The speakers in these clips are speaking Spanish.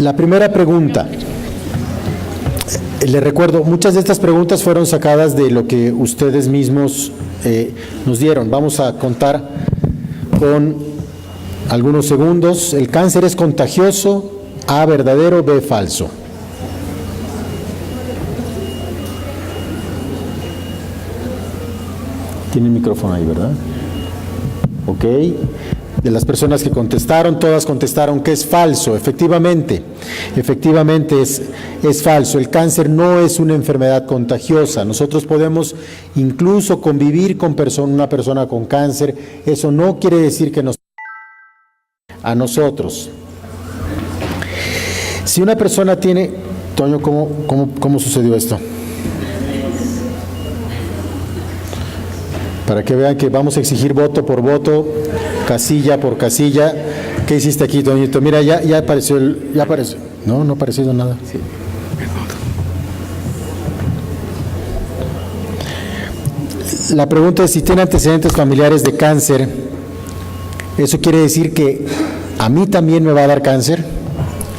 La primera pregunta. Le recuerdo, muchas de estas preguntas fueron sacadas de lo que ustedes mismos nos dieron. Vamos a contar con algunos segundos. ¿El cáncer es contagioso? A, verdadero, B, falso. Tiene el micrófono ahí, ¿verdad? Ok. De las personas que contestaron, todas contestaron que es falso. Efectivamente es falso. El cáncer no es una enfermedad contagiosa. Nosotros podemos incluso convivir con una persona con cáncer. Eso no quiere decir que nos a nosotros. Si una persona tiene... Toño, ¿cómo sucedió esto? Para que vean que vamos a exigir voto por voto, casilla por casilla. ¿Qué hiciste aquí, Toñito? Mira, ya apareció ya apareció. No ha aparecido nada. Sí. La pregunta es si tiene antecedentes familiares de cáncer. ¿Eso quiere decir que a mí también me va a dar cáncer?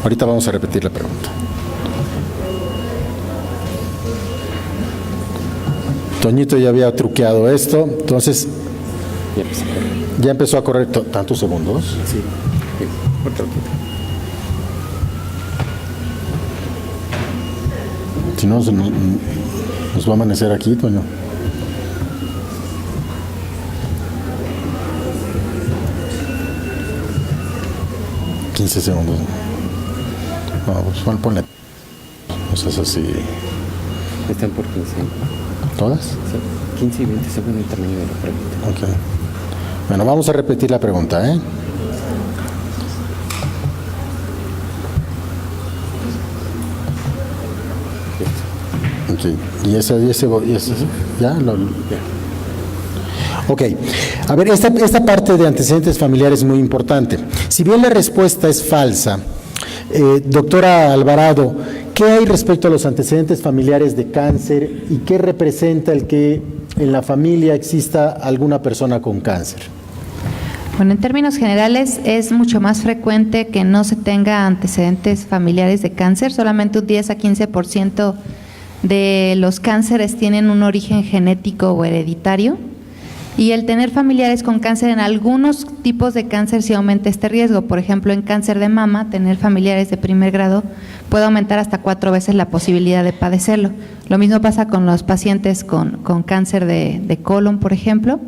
Ahorita vamos a repetir la pregunta. Toñito ya había truqueado esto, entonces ya empezó a correr tantos segundos. Sí. Si no, nos va a amanecer aquí, Toño. $15 segundos. No, pues ponle. No seas así. Están por 15. ¿Todas? Sí, 15 y 20 según el tamaño de la pregunta. Ok. Bueno, vamos a repetir la pregunta, ¿eh? Ok. ¿Y ese ya? Ok. A ver, esta parte de antecedentes familiares es muy importante. Si bien la respuesta es falsa, doctora Alvarado, ¿qué hay respecto a los antecedentes familiares de cáncer y qué representa el que en la familia exista alguna persona con cáncer? Bueno, en términos generales es mucho más frecuente que no se tenga antecedentes familiares de cáncer. Solamente un 10 a 15% de los cánceres tienen un origen genético o hereditario. Y el tener familiares con cáncer, en algunos tipos de cáncer sí aumenta este riesgo. Por ejemplo, en cáncer de mama, tener familiares de primer grado puede aumentar hasta 4 veces la posibilidad de padecerlo. Lo mismo pasa con los pacientes con cáncer de colon, por ejemplo,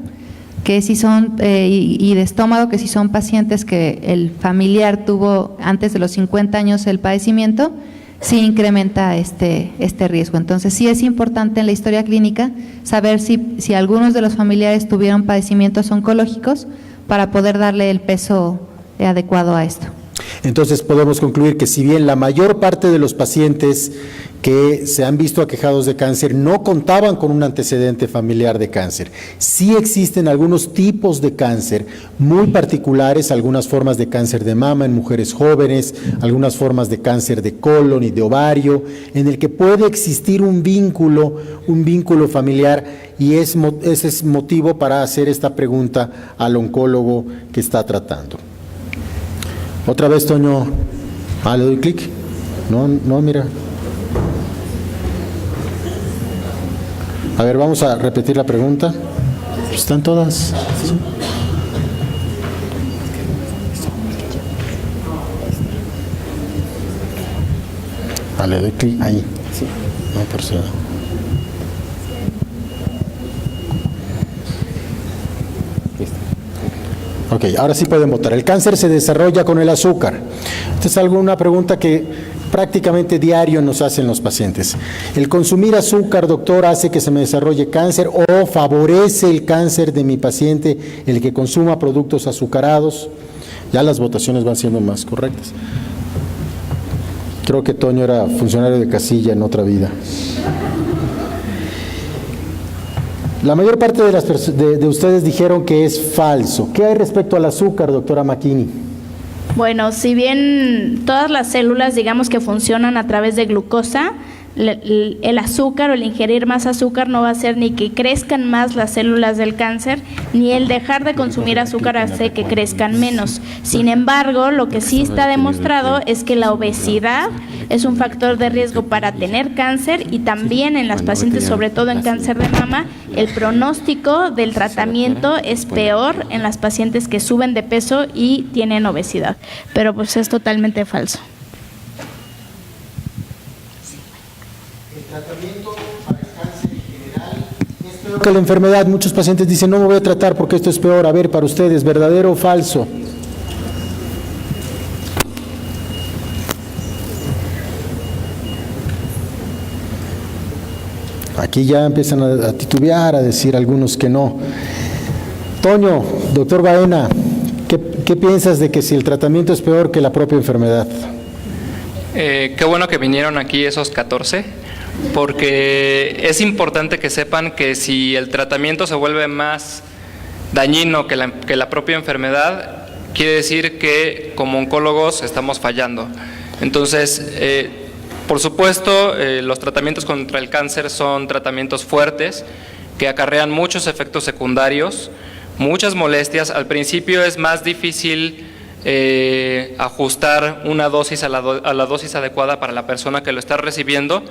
que si son y de estómago, que si son pacientes que el familiar tuvo antes de los 50 años el padecimiento, sí incrementa este riesgo. Entonces sí es importante en la historia clínica saber si algunos de los familiares tuvieron padecimientos oncológicos para poder darle el peso adecuado a esto. Entonces podemos concluir que si bien la mayor parte de los pacientes que se han visto aquejados de cáncer no contaban con un antecedente familiar de cáncer, sí existen algunos tipos de cáncer muy particulares, algunas formas de cáncer de mama en mujeres jóvenes, algunas formas de cáncer de colon y de ovario, en el que puede existir un vínculo familiar, y ese es motivo para hacer esta pregunta al oncólogo que está tratando. Otra vez, Toño. Le doy clic. No, mira. A ver, vamos a repetir la pregunta. ¿Están todas? Sí. Le doy clic ahí. Sí. No, por si no. Ok, ahora sí pueden votar. El cáncer se desarrolla con el azúcar. Esta es una pregunta que prácticamente diario nos hacen los pacientes. ¿El consumir azúcar, doctor, hace que se me desarrolle cáncer o favorece el cáncer de mi paciente el que consuma productos azucarados? Ya las votaciones van siendo más correctas. Creo que Toño era funcionario de casilla en otra vida. La mayor parte de ustedes dijeron que es falso. ¿Qué hay respecto al azúcar, doctora McKinney? Bueno, si bien todas las células, digamos que funcionan a través de glucosa, el azúcar o el ingerir más azúcar no va a hacer ni que crezcan más las células del cáncer, ni el dejar de consumir azúcar hace que crezcan menos. Sin embargo, lo que sí está demostrado es que la obesidad es un factor de riesgo para tener cáncer, y también en las pacientes, sobre todo en cáncer de mama, el pronóstico del tratamiento es peor en las pacientes que suben de peso y tienen obesidad. Pero pues es totalmente falso. El tratamiento para el cáncer en general es peor que la enfermedad. Muchos pacientes dicen, no me voy a tratar porque esto es peor. A ver, para ustedes, ¿verdadero o falso? Aquí ya empiezan a titubear, a decir algunos que no. Toño, doctor Baena, ¿qué piensas de que si el tratamiento es peor que la propia enfermedad? Qué bueno que vinieron aquí esos 14, porque es importante que sepan que si el tratamiento se vuelve más dañino que la propia enfermedad, quiere decir que como oncólogos estamos fallando. Entonces, por supuesto, los tratamientos contra el cáncer son tratamientos fuertes que acarrean muchos efectos secundarios, muchas molestias. Al principio es más difícil ajustar una dosis a la dosis adecuada para la persona que lo está recibiendo,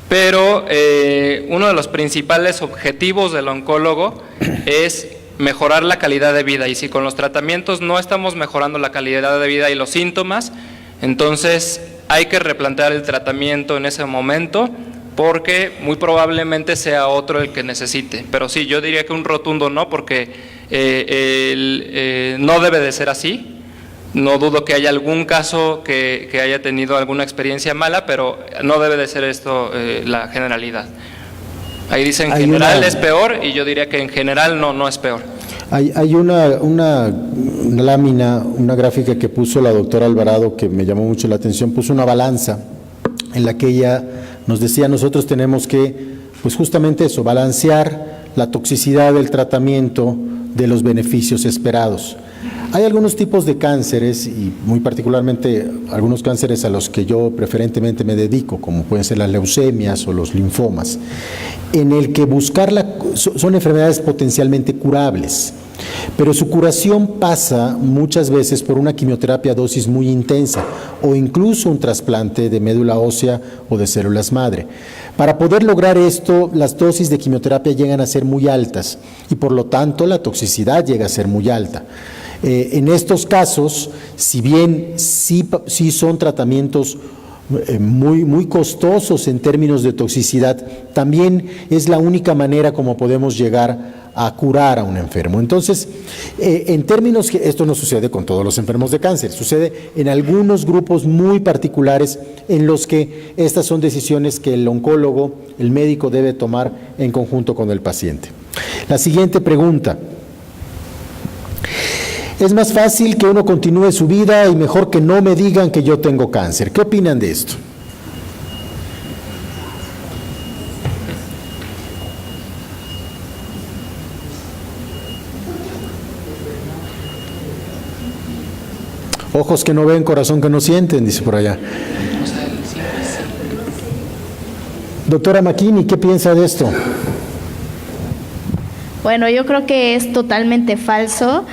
pero uno de los principales objetivos del oncólogo es mejorar la calidad de vida, y si con los tratamientos no estamos mejorando la calidad de vida y los síntomas, entonces hay que replantear el tratamiento en ese momento, porque muy probablemente sea otro el que necesite. Pero sí, yo diría que un rotundo no, porque no debe de ser así. No dudo que haya algún caso que haya tenido alguna experiencia mala, pero no debe de ser esto la generalidad. Ahí dicen en general es peor, y yo diría que en general no es peor. Hay una lámina, una gráfica que puso la doctora Alvarado que me llamó mucho la atención. Puso una balanza en la que ella nos decía, nosotros tenemos que, pues justamente eso, balancear la toxicidad del tratamiento de los beneficios esperados. Hay algunos tipos de cánceres, y muy particularmente algunos cánceres a los que yo preferentemente me dedico, como pueden ser las leucemias o los linfomas, en el que son enfermedades potencialmente curables, pero su curación pasa muchas veces por una quimioterapia a dosis muy intensa o incluso un trasplante de médula ósea o de células madre. Para poder lograr esto, las dosis de quimioterapia llegan a ser muy altas y por lo tanto la toxicidad llega a ser muy alta. En estos casos, si bien sí son tratamientos muy costosos en términos de toxicidad, también es la única manera como podemos llegar a curar a un enfermo. Entonces, en términos que esto no sucede con todos los enfermos de cáncer, sucede en algunos grupos muy particulares en los que estas son decisiones que el oncólogo, el médico, debe tomar en conjunto con el paciente. La siguiente pregunta. Es más fácil que uno continúe su vida y mejor que no me digan que yo tengo cáncer. ¿Qué opinan de esto? Ojos que no ven, corazón que no sienten, dice por allá. Doctora McKinney, ¿qué piensa de esto? Bueno, yo creo que es totalmente falso.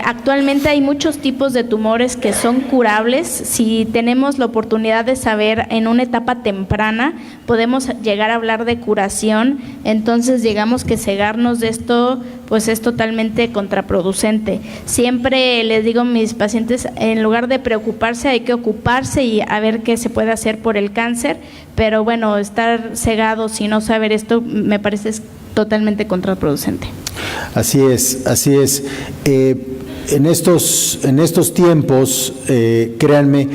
Actualmente hay muchos tipos de tumores que son curables. Si tenemos la oportunidad de saber en una etapa temprana, podemos llegar a hablar de curación. Entonces, digamos que cegarnos de esto, pues es totalmente contraproducente. Siempre les digo a mis pacientes, en lugar de preocuparse, hay que ocuparse y a ver qué se puede hacer por el cáncer. Pero bueno, estar cegados y no saber esto, me parece totalmente contraproducente. Así es, así es. En estos tiempos, créanme,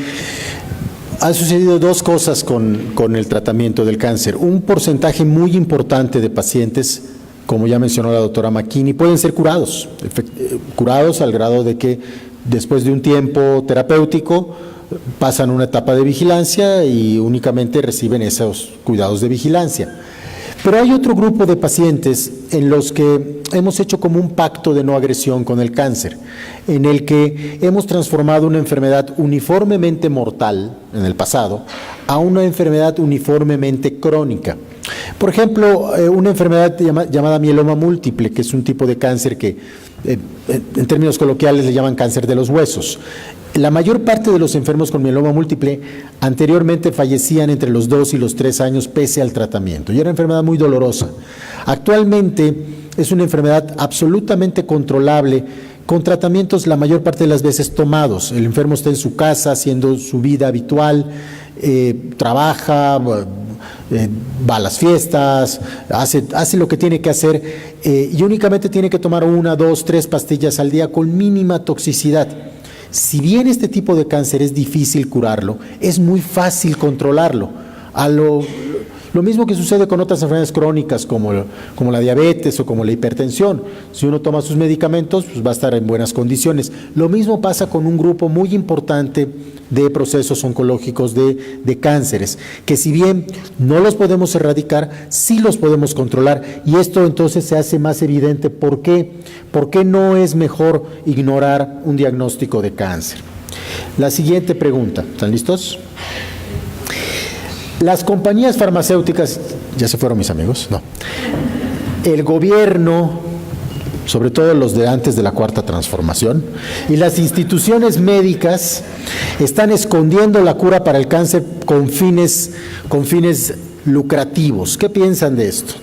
han sucedido dos cosas con el tratamiento del cáncer. Un porcentaje muy importante de pacientes, como ya mencionó la doctora McKinney, pueden ser curados al grado de que después de un tiempo terapéutico pasan una etapa de vigilancia y únicamente reciben esos cuidados de vigilancia. Pero hay otro grupo de pacientes en los que hemos hecho como un pacto de no agresión con el cáncer, en el que hemos transformado una enfermedad uniformemente mortal en el pasado a una enfermedad uniformemente crónica. Por ejemplo, una enfermedad llamada mieloma múltiple, que es un tipo de cáncer que en términos coloquiales le llaman cáncer de los huesos. La mayor parte de los enfermos con mieloma múltiple anteriormente fallecían entre los 2 y los 3 años pese al tratamiento, y era una enfermedad muy dolorosa. Actualmente es una enfermedad absolutamente controlable con tratamientos la mayor parte de las veces tomados. El enfermo está en su casa haciendo su vida habitual, trabaja, va a las fiestas, hace lo que tiene que hacer y únicamente tiene que tomar 1, 2, 3 pastillas al día con mínima toxicidad. Si bien este tipo de cáncer es difícil curarlo, es muy fácil controlarlo. Lo mismo que sucede con otras enfermedades crónicas como la diabetes o como la hipertensión. Si uno toma sus medicamentos, pues va a estar en buenas condiciones. Lo mismo pasa con un grupo muy importante de procesos oncológicos de cánceres, que si bien no los podemos erradicar, sí los podemos controlar, y esto entonces se hace más evidente. ¿Por qué? ¿Por qué no es mejor ignorar un diagnóstico de cáncer? La siguiente pregunta, ¿están listos? Las compañías farmacéuticas, ¿ya se fueron mis amigos? No. El gobierno, sobre todo los de antes de la Cuarta Transformación, y las instituciones médicas están escondiendo la cura para el cáncer con fines lucrativos. ¿Qué piensan de esto?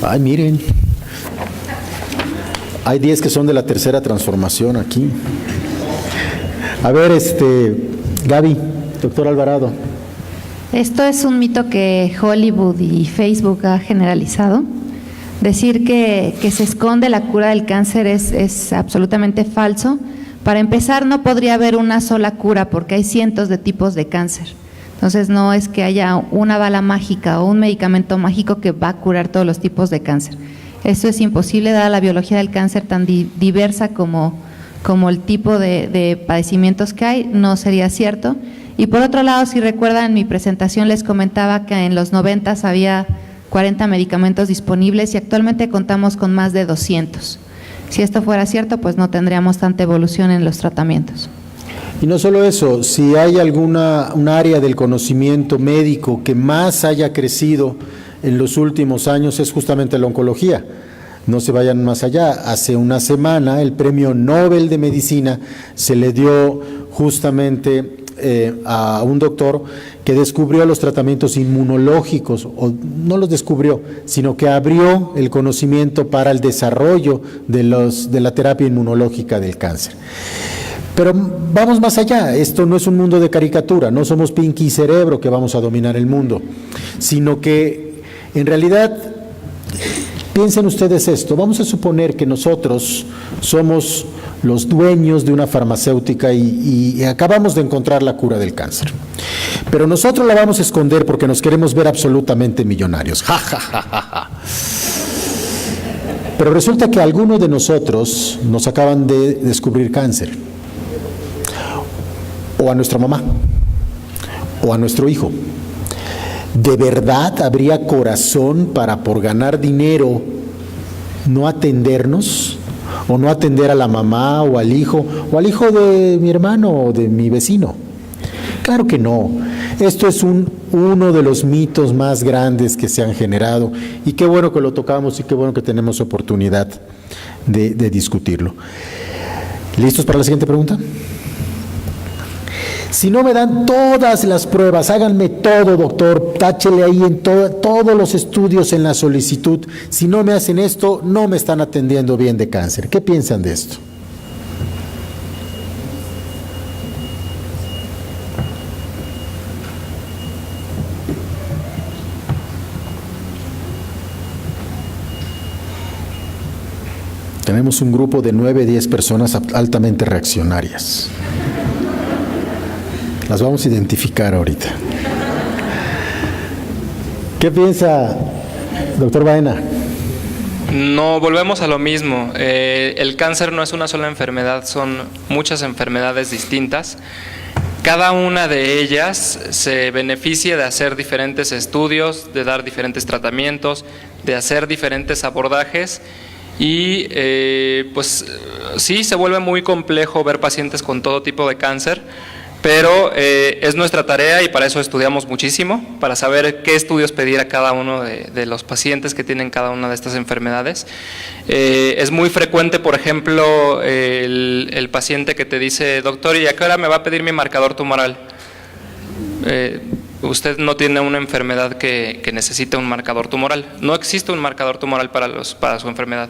Ay, miren, hay 10 que son de la Tercera Transformación aquí. A ver, Gaby, doctor Alvarado. Esto es un mito que Hollywood y Facebook ha generalizado. Decir que se esconde la cura del cáncer es absolutamente falso. Para empezar, no podría haber una sola cura porque hay cientos de tipos de cáncer. Entonces, no es que haya una bala mágica o un medicamento mágico que va a curar todos los tipos de cáncer. Eso es imposible, dada la biología del cáncer tan diversa como el tipo de padecimientos que hay, no sería cierto. Y por otro lado, si recuerdan, en mi presentación les comentaba que en los 90 había 40 medicamentos disponibles y actualmente contamos con más de 200. Si esto fuera cierto, pues no tendríamos tanta evolución en los tratamientos. Y no solo eso, si hay un área del conocimiento médico que más haya crecido en los últimos años es justamente la oncología. No se vayan más allá. Hace una semana el Premio Nobel de Medicina se le dio justamente a un doctor que descubrió los tratamientos inmunológicos, o no los descubrió, sino que abrió el conocimiento para el desarrollo de la terapia inmunológica del cáncer. Pero vamos más allá, esto no es un mundo de caricatura, no somos Pinky y Cerebro que vamos a dominar el mundo, sino que en realidad, piensen ustedes esto, vamos a suponer que nosotros somos los dueños de una farmacéutica y acabamos de encontrar la cura del cáncer. Pero nosotros la vamos a esconder porque nos queremos ver absolutamente millonarios. ¡Ja, ja, ja, ja, ja! Pero resulta que algunos de nosotros nos acaban de descubrir cáncer. O a nuestra mamá. O a nuestro hijo. ¿De verdad habría corazón para, por ganar dinero, no atendernos? ¿O no atender a la mamá o al hijo de mi hermano o de mi vecino? Claro que no. Esto es uno de los mitos más grandes que se han generado, y qué bueno que lo tocamos y qué bueno que tenemos oportunidad de discutirlo. ¿Listos para la siguiente pregunta? Si no me dan todas las pruebas, háganme todo, doctor, táchele ahí en todos los estudios en la solicitud. Si no me hacen esto, no me están atendiendo bien de cáncer. ¿Qué piensan de esto? Tenemos un grupo de 9, 10 personas altamente reaccionarias. Las vamos a identificar ahorita. ¿Qué piensa, doctor Baena? No, volvemos a lo mismo. El cáncer no es una sola enfermedad, son muchas enfermedades distintas cada una de ellas se beneficia de hacer diferentes estudios, de dar diferentes tratamientos, de hacer diferentes abordajes y pues sí, se vuelve muy complejo ver pacientes con todo tipo de cáncer, pero es nuestra tarea y para eso estudiamos muchísimo, para saber qué estudios pedir a cada uno de los pacientes que tienen cada una de estas enfermedades. Es muy frecuente, por ejemplo, el paciente que te dice, doctor, ¿y a qué hora me va a pedir mi marcador tumoral? Usted no tiene una enfermedad que necesite un marcador tumoral. No existe un marcador tumoral para su enfermedad.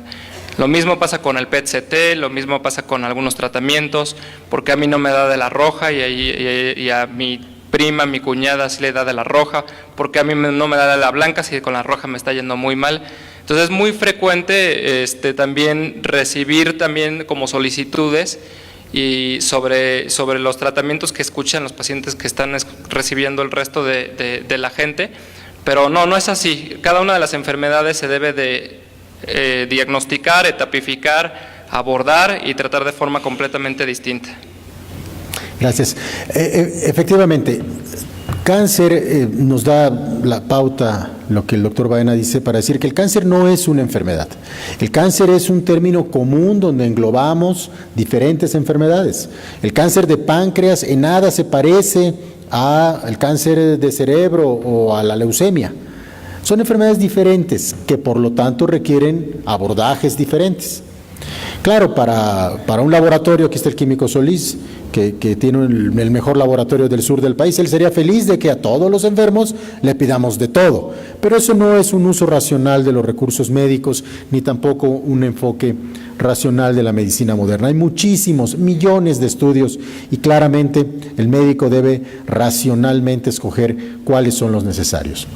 Lo mismo pasa con el PET-CT, lo mismo pasa con algunos tratamientos, porque a mí no me da de la roja y a mi prima, mi cuñada sí le da de la roja, porque a mí no me da de la blanca, si con la roja me está yendo muy mal. Entonces es muy frecuente también recibir también como solicitudes y sobre los tratamientos que escuchan los pacientes que están recibiendo el resto de la gente, pero no es así. Cada una de las enfermedades se debe de diagnosticar, etapificar, abordar y tratar de forma completamente distinta. Gracias. Efectivamente, cáncer nos da la pauta, lo que el doctor Baena dice, para decir que el cáncer no es una enfermedad. El cáncer es un término común donde englobamos diferentes enfermedades. El cáncer de páncreas en nada se parece al cáncer de cerebro o a la leucemia. Son enfermedades diferentes que por lo tanto requieren abordajes diferentes. Claro, para un laboratorio, aquí está el químico Solís, que tiene el mejor laboratorio del sur del país, él sería feliz de que a todos los enfermos le pidamos de todo, pero eso no es un uso racional de los recursos médicos, ni tampoco un enfoque racional de la medicina moderna. Hay muchísimos, millones de estudios y claramente el médico debe racionalmente escoger cuáles son los necesarios.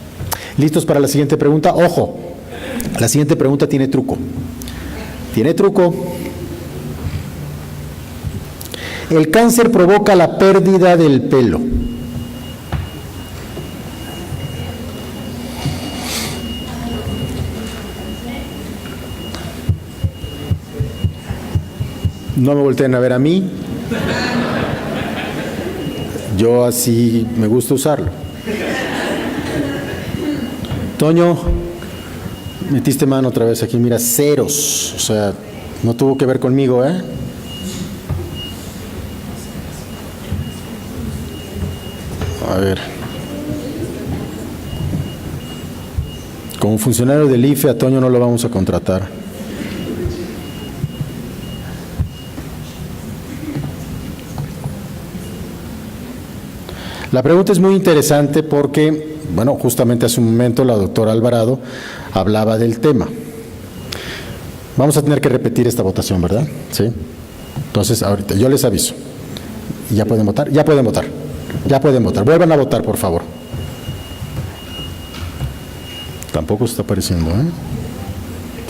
¿Listos para la siguiente pregunta? Ojo, la siguiente pregunta tiene truco. Tiene truco. El cáncer provoca la pérdida del pelo. No me volteen a ver a mí. Yo así me gusta usarlo. Toño, metiste mano otra vez aquí, mira, ceros, o sea, no tuvo que ver conmigo, ¿eh? A ver. Como funcionario del IFE, a Toño no lo vamos a contratar. La pregunta es muy interesante porque, bueno, justamente hace un momento la doctora Alvarado hablaba del tema. Vamos a tener que repetir esta votación, ¿verdad? Sí. Entonces, ahorita, yo les aviso. ¿Ya pueden votar? Ya pueden votar. Ya pueden votar. Vuelvan a votar, por favor. Tampoco se está apareciendo, ¿eh?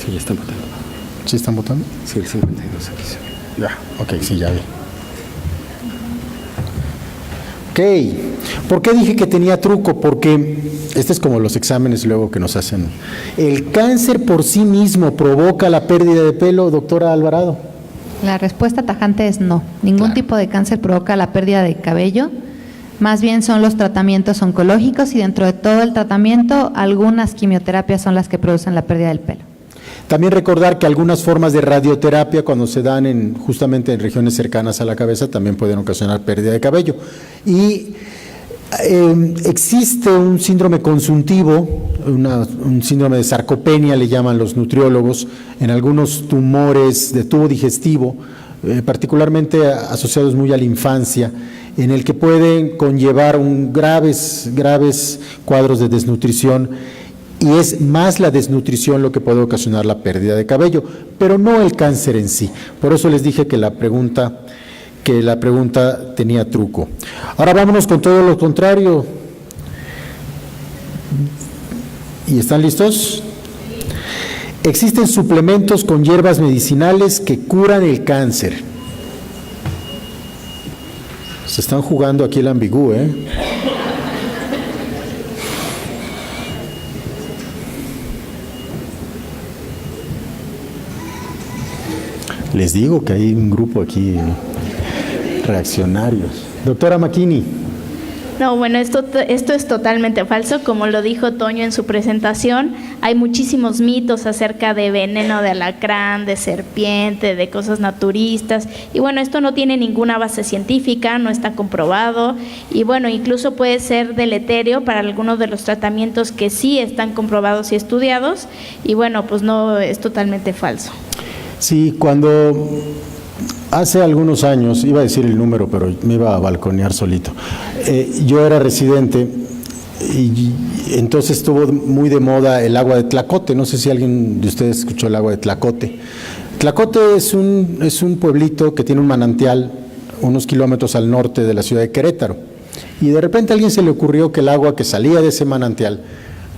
Sí, ya están votando. ¿Sí están votando? Sí, el 52 aquí se ve. Ya, ok, sí, ya vi. Ok, ¿por qué dije que tenía truco? Porque este es como los exámenes luego que nos hacen. ¿El cáncer por sí mismo provoca la pérdida de pelo, doctora Alvarado? La respuesta tajante es no. Ningún tipo de cáncer provoca la pérdida de cabello. Más bien son los tratamientos oncológicos y dentro de todo el tratamiento, algunas quimioterapias son las que producen la pérdida del pelo. También recordar que algunas formas de radioterapia, cuando se dan justamente en regiones cercanas a la cabeza, también pueden ocasionar pérdida de cabello. Y existe un síndrome consuntivo, un síndrome de sarcopenia, le llaman los nutriólogos, en algunos tumores de tubo digestivo, particularmente asociados muy a la infancia, en el que pueden conllevar graves cuadros de desnutrición. Y es más la desnutrición lo que puede ocasionar la pérdida de cabello, pero no el cáncer en sí. Por eso les dije que la pregunta tenía truco. Ahora vámonos con todo lo contrario. ¿Y están listos? Existen suplementos con hierbas medicinales que curan el cáncer. Se están jugando aquí el ambigú, ¿eh? Les digo que hay un grupo aquí reaccionarios. Doctora Macchini. No, bueno, esto es totalmente falso. Como lo dijo Toño en su presentación, hay muchísimos mitos acerca de veneno de alacrán, de serpiente, de cosas naturistas. Y bueno, esto no tiene ninguna base científica, no está comprobado. Y bueno, incluso puede ser deleterio para algunos de los tratamientos que sí están comprobados y estudiados. Y bueno, pues no, es totalmente falso. Sí, cuando hace algunos años, iba a decir el número, pero me iba a balconear solito, yo era residente y entonces estuvo muy de moda el agua de Tlacote. No sé si alguien de ustedes escuchó el agua de Tlacote. Tlacote es un pueblito que tiene un manantial unos kilómetros al norte de la ciudad de Querétaro, y de repente a alguien se le ocurrió que el agua que salía de ese manantial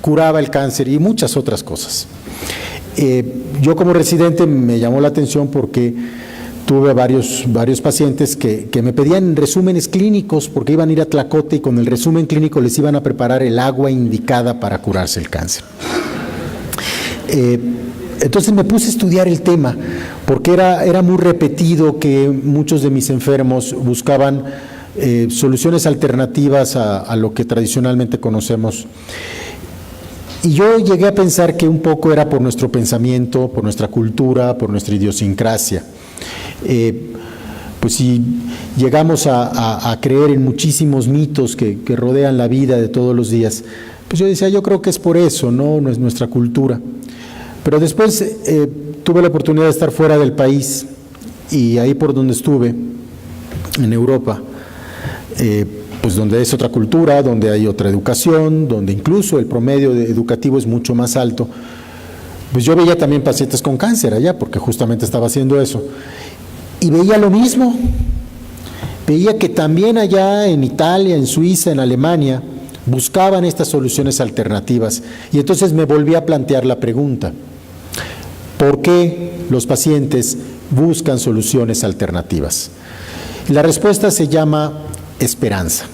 curaba el cáncer y muchas otras cosas. Yo como residente me llamó la atención porque tuve varios pacientes que me pedían resúmenes clínicos porque iban a ir a Tlacote y con el resumen clínico les iban a preparar el agua indicada para curarse el cáncer. Entonces me puse a estudiar el tema porque era muy repetido que muchos de mis enfermos buscaban soluciones alternativas a lo que tradicionalmente conocemos. Y yo llegué a pensar que un poco era por nuestro pensamiento, por nuestra cultura, por nuestra idiosincrasia. Pues si llegamos a creer en muchísimos mitos que rodean la vida de todos los días, pues yo decía, yo creo que es por eso, no es nuestra cultura. Pero después tuve la oportunidad de estar fuera del país, y ahí por donde estuve, en Europa, pues donde es otra cultura, donde hay otra educación, donde incluso el promedio educativo es mucho más alto, pues yo veía también pacientes con cáncer allá, porque justamente estaba haciendo eso, y veía lo mismo. Veía que también allá en Italia, en Suiza, en Alemania, buscaban estas soluciones alternativas, y entonces me volví a plantear la pregunta: ¿por qué los pacientes buscan soluciones alternativas? Y la respuesta se llama esperanza,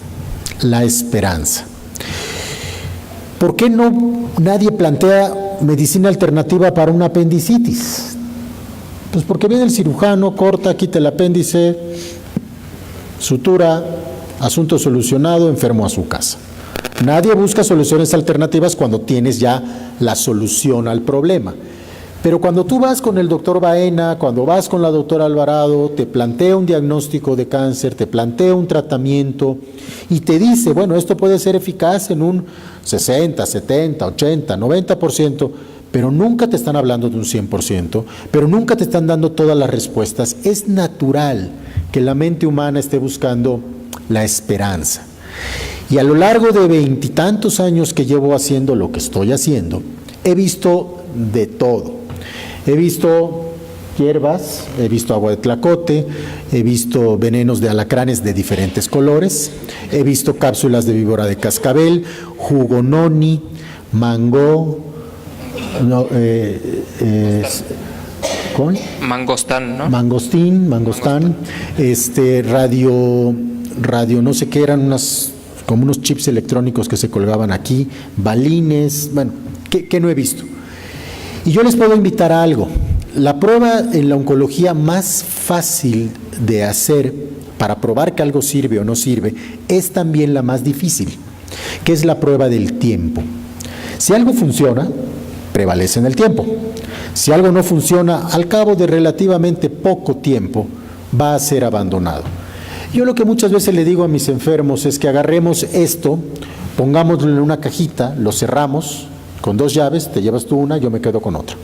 la esperanza. ¿Por qué nadie plantea medicina alternativa para una apendicitis? Pues porque viene el cirujano, corta, quita el apéndice, sutura, asunto solucionado, enfermo a su casa. Nadie busca soluciones alternativas cuando tienes ya la solución al problema. Pero cuando tú vas con el doctor Baena, cuando vas con la doctora Alvarado, te plantea un diagnóstico de cáncer, te plantea un tratamiento y te dice, bueno, esto puede ser eficaz en un 60, 70, 80, 90%, pero nunca te están hablando de un 100%, pero nunca te están dando todas las respuestas. Es natural que la mente humana esté buscando la esperanza. Y a lo largo de 20 y tantos años que llevo haciendo lo que estoy haciendo, he visto de todo. He visto hierbas, he visto agua de Tlacote, he visto venenos de alacranes de diferentes colores, he visto cápsulas de víbora de cascabel, jugo noni, mango, Mangostán, ¿no? Mangostán, radio no sé qué, eran como unos chips electrónicos que se colgaban aquí, balines, bueno, que no he visto. Y yo les puedo invitar a algo. La prueba en la oncología más fácil de hacer para probar que algo sirve o no sirve es también la más difícil, que es la prueba del tiempo. Si algo funciona, prevalece en el tiempo. Si algo no funciona, al cabo de relativamente poco tiempo, va a ser abandonado. Yo lo que muchas veces le digo a mis enfermos es que agarremos esto, pongámoslo en una cajita, lo cerramos con 2 llaves, te llevas tú una, yo me quedo con otra.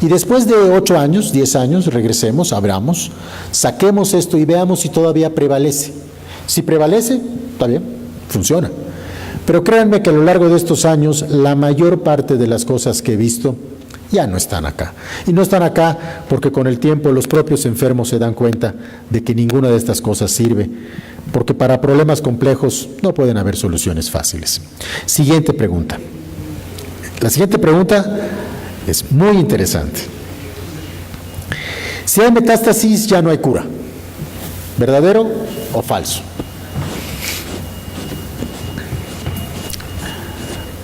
Y después de 8 años, 10 años, regresemos, abramos, saquemos esto y veamos si todavía prevalece. Si prevalece, está bien, funciona. Pero créanme que a lo largo de estos años, la mayor parte de las cosas que he visto ya no están acá. Y no están acá porque con el tiempo los propios enfermos se dan cuenta de que ninguna de estas cosas sirve, porque para problemas complejos no pueden haber soluciones fáciles. Siguiente pregunta. La siguiente pregunta es muy interesante. Si hay metástasis, ya no hay cura. ¿Verdadero o falso?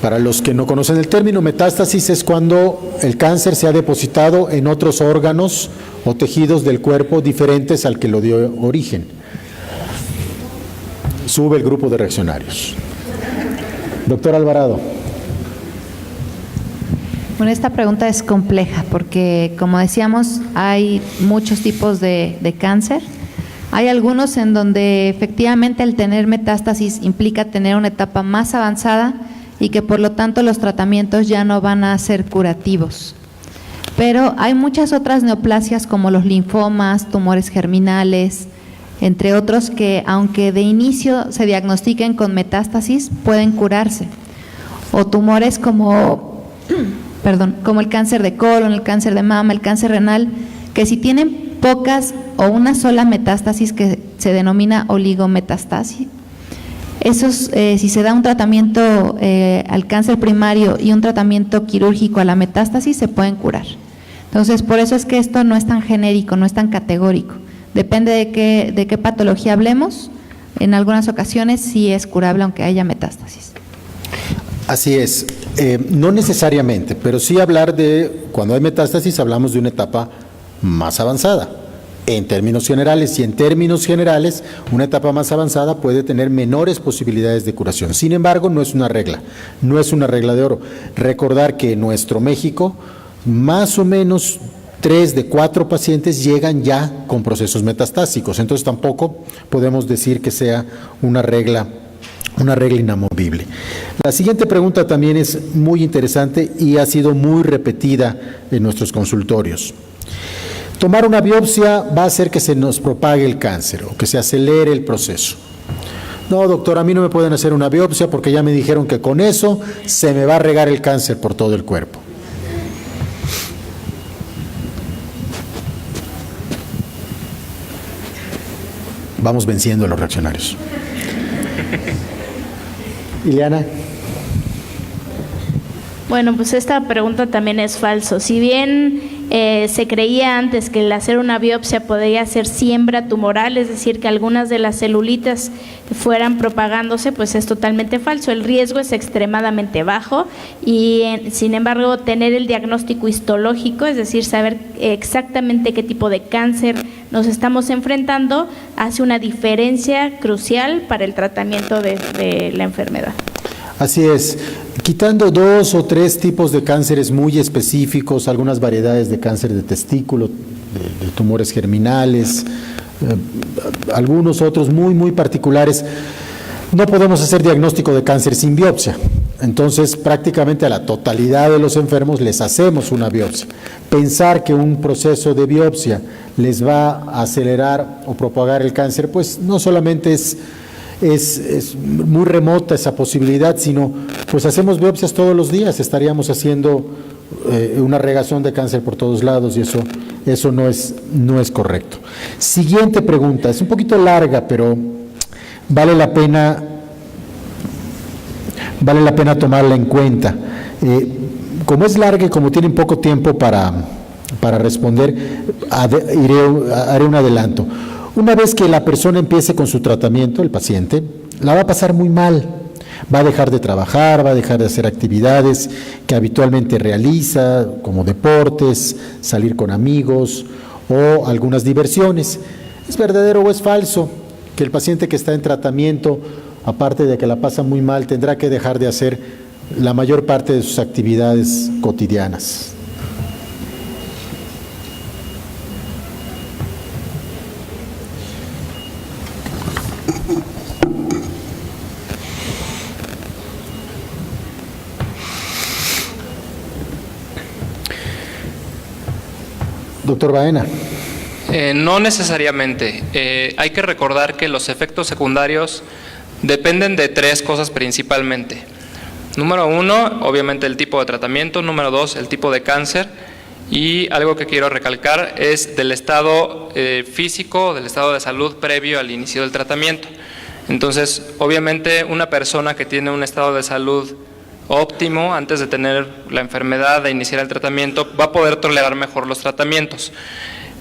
Para los que no conocen el término, metástasis es cuando el cáncer se ha depositado en otros órganos o tejidos del cuerpo diferentes al que lo dio origen. sube el grupo de reaccionarios. Doctor Alvarado. Bueno, esta pregunta es compleja porque, como decíamos, hay muchos tipos de cáncer. Hay algunos en donde efectivamente el tener metástasis implica tener una etapa más avanzada y que por lo tanto los tratamientos ya no van a ser curativos. Pero hay muchas otras neoplasias como los linfomas, tumores germinales, entre otros que aunque de inicio se diagnostiquen con metástasis, pueden curarse. O tumores como el cáncer de colon, el cáncer de mama, el cáncer renal, que si tienen pocas o una sola metástasis que se denomina oligometastasis, esos, si se da un tratamiento al cáncer primario y un tratamiento quirúrgico a la metástasis, se pueden curar. Entonces, por eso es que esto no es tan genérico, no es tan categórico. Depende de qué patología hablemos. En algunas ocasiones sí es curable aunque haya metástasis. Así es, no necesariamente, pero sí hablar de, cuando hay metástasis hablamos de una etapa más avanzada, en términos generales, y en términos generales una etapa más avanzada puede tener menores posibilidades de curación. Sin embargo, no es una regla de oro. Recordar que en nuestro México, más o menos 3 de 4 pacientes llegan ya con procesos metastásicos, entonces tampoco podemos decir que sea una regla inamovible. La siguiente pregunta también es muy interesante y ha sido muy repetida en nuestros consultorios. Tomar una biopsia va a hacer que se nos propague el cáncer o que se acelere el proceso. No, doctor, a mí no me pueden hacer una biopsia porque ya me dijeron que con eso se me va a regar el cáncer por todo el cuerpo. Vamos venciendo a los reaccionarios. Ileana. Bueno, pues esta pregunta también es falso. Si bien se creía antes que el hacer una biopsia podía ser siembra tumoral, es decir, que algunas de las celulitas fueran propagándose, pues es totalmente falso. El riesgo es extremadamente bajo y, sin embargo, tener el diagnóstico histológico, es decir, saber exactamente qué tipo de cáncer nos estamos enfrentando, hace una diferencia crucial para el tratamiento de la enfermedad. Así es, quitando 2 o 3 tipos de cánceres muy específicos, algunas variedades de cáncer de testículo, de tumores germinales, algunos otros muy particulares, no podemos hacer diagnóstico de cáncer sin biopsia. Entonces, prácticamente a la totalidad de los enfermos les hacemos una biopsia. Pensar que un proceso de biopsia les va a acelerar o propagar el cáncer, pues no solamente es muy remota esa posibilidad, sino pues hacemos biopsias todos los días, estaríamos haciendo una regazón de cáncer por todos lados y eso no es correcto. Siguiente pregunta, es un poquito larga, pero vale la pena tomarla en cuenta. Como es larga y como tienen poco tiempo para responder, haré un adelanto. Una vez que la persona empiece con su tratamiento, el paciente, la va a pasar muy mal. Va a dejar de trabajar, va a dejar de hacer actividades que habitualmente realiza, como deportes, salir con amigos o algunas diversiones. ¿Es verdadero o es falso que el paciente que está en tratamiento, aparte de que la pasa muy mal, tendrá que dejar de hacer la mayor parte de sus actividades cotidianas? Doctor Baena. No necesariamente. Hay que recordar que los efectos secundarios dependen de 3 cosas principalmente. Número 1, obviamente el tipo de tratamiento. Número 2, el tipo de cáncer. Y algo que quiero recalcar es del estado físico, del estado de salud previo al inicio del tratamiento. Entonces, obviamente una persona que tiene un estado de salud óptimo antes de tener la enfermedad, de iniciar el tratamiento, va a poder tolerar mejor los tratamientos.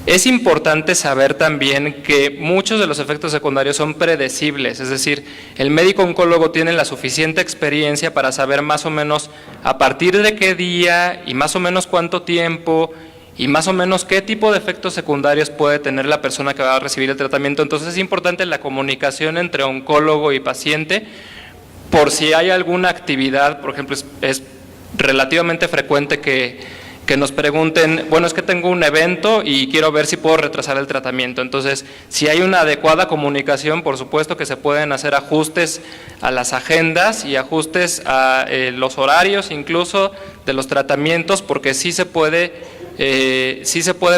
Es importante saber también que muchos de los efectos secundarios son predecibles, es decir, el médico oncólogo tiene la suficiente experiencia para saber más o menos a partir de qué día y más o menos cuánto tiempo y más o menos qué tipo de efectos secundarios puede tener la persona que va a recibir el tratamiento. Entonces es importante la comunicación entre oncólogo y paciente, por si hay alguna actividad. Por ejemplo, es relativamente frecuente que nos pregunten, bueno, es que tengo un evento y quiero ver si puedo retrasar el tratamiento. Entonces, si hay una adecuada comunicación, por supuesto que se pueden hacer ajustes a las agendas y ajustes a los horarios incluso de los tratamientos, porque sí se puede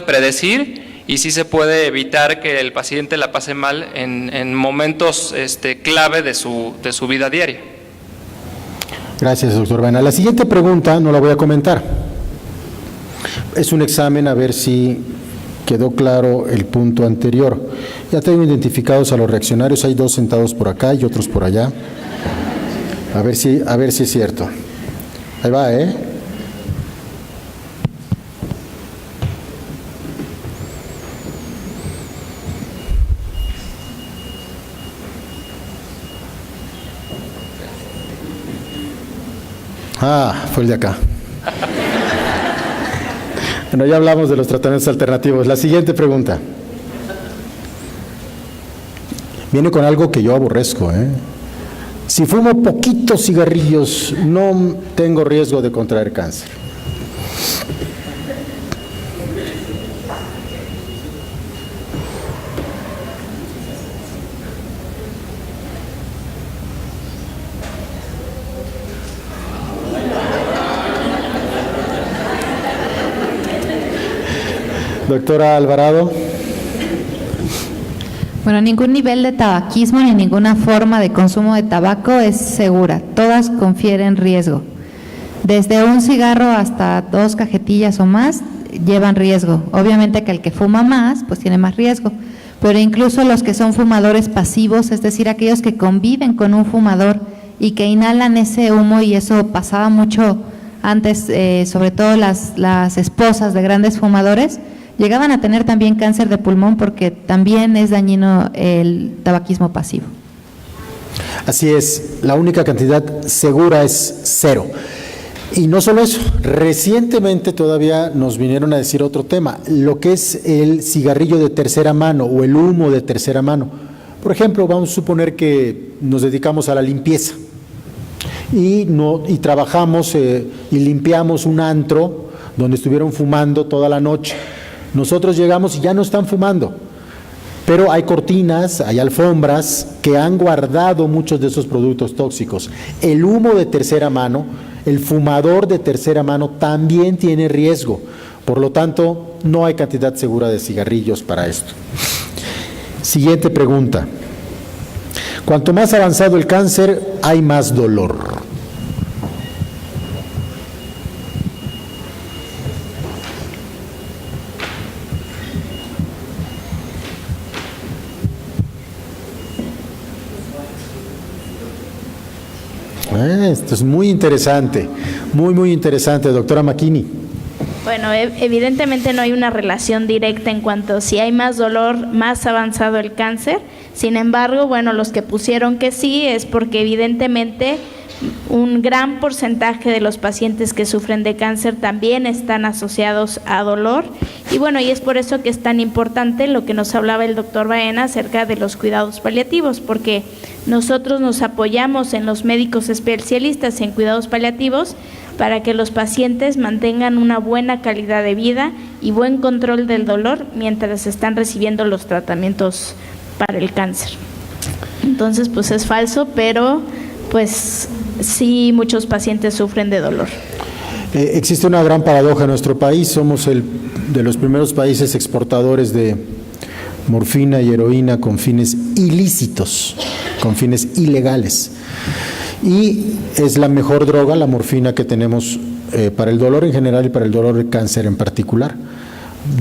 predecir y sí se puede evitar que el paciente la pase mal en momentos clave de su vida diaria. Gracias, doctor Baena. La siguiente pregunta no la voy a comentar. Es un examen a ver si quedó claro el punto anterior. Ya tengo identificados a los reaccionarios, hay 2 sentados por acá y otros por allá. A ver si es cierto. Ahí va, ¿eh? Ah, fue el de acá. Bueno, ya hablamos de los tratamientos alternativos. La siguiente pregunta. Viene con algo que yo aborrezco, ¿eh? Si fumo poquitos cigarrillos, no tengo riesgo de contraer cáncer. Doctora Alvarado. Bueno, ningún nivel de tabaquismo ni ninguna forma de consumo de tabaco es segura. Todas confieren riesgo. Desde un cigarro hasta 2 cajetillas o más llevan riesgo. Obviamente que el que fuma más, pues tiene más riesgo. Pero incluso los que son fumadores pasivos, es decir, aquellos que conviven con un fumador y que inhalan ese humo, y eso pasaba mucho antes, sobre todo las esposas de grandes fumadores, llegaban a tener también cáncer de pulmón porque también es dañino el tabaquismo pasivo. Así es, la única cantidad segura es 0. Y no solo eso, recientemente todavía nos vinieron a decir otro tema, lo que es el cigarrillo de tercera mano o el humo de tercera mano. Por ejemplo, vamos a suponer que nos dedicamos a la limpieza y trabajamos y limpiamos un antro donde estuvieron fumando toda la noche. Nosotros llegamos y ya no están fumando, pero hay cortinas, hay alfombras que han guardado muchos de esos productos tóxicos. El humo de tercera mano, el fumador de tercera mano también tiene riesgo. Por lo tanto, no hay cantidad segura de cigarrillos para esto. Siguiente pregunta. Cuanto más avanzado el cáncer, hay más dolor. Esto es muy interesante, muy interesante, doctora McKinney. Bueno, evidentemente no hay una relación directa en cuanto a si hay más dolor, más avanzado el cáncer. Sin embargo, bueno, los que pusieron que sí es porque evidentemente un gran porcentaje de los pacientes que sufren de cáncer también están asociados a dolor. Y bueno, y es por eso que es tan importante lo que nos hablaba el doctor Baena acerca de los cuidados paliativos, porque nosotros nos apoyamos en los médicos especialistas en cuidados paliativos para que los pacientes mantengan una buena calidad de vida y buen control del dolor mientras están recibiendo los tratamientos para el cáncer. Entonces, pues es falso, pero pues sí, muchos pacientes sufren de dolor. Existe una gran paradoja en nuestro país, somos de los primeros países exportadores de morfina y heroína con fines ilícitos, con fines ilegales. Y es la mejor droga, la morfina, que tenemos para el dolor en general y para el dolor de cáncer en particular.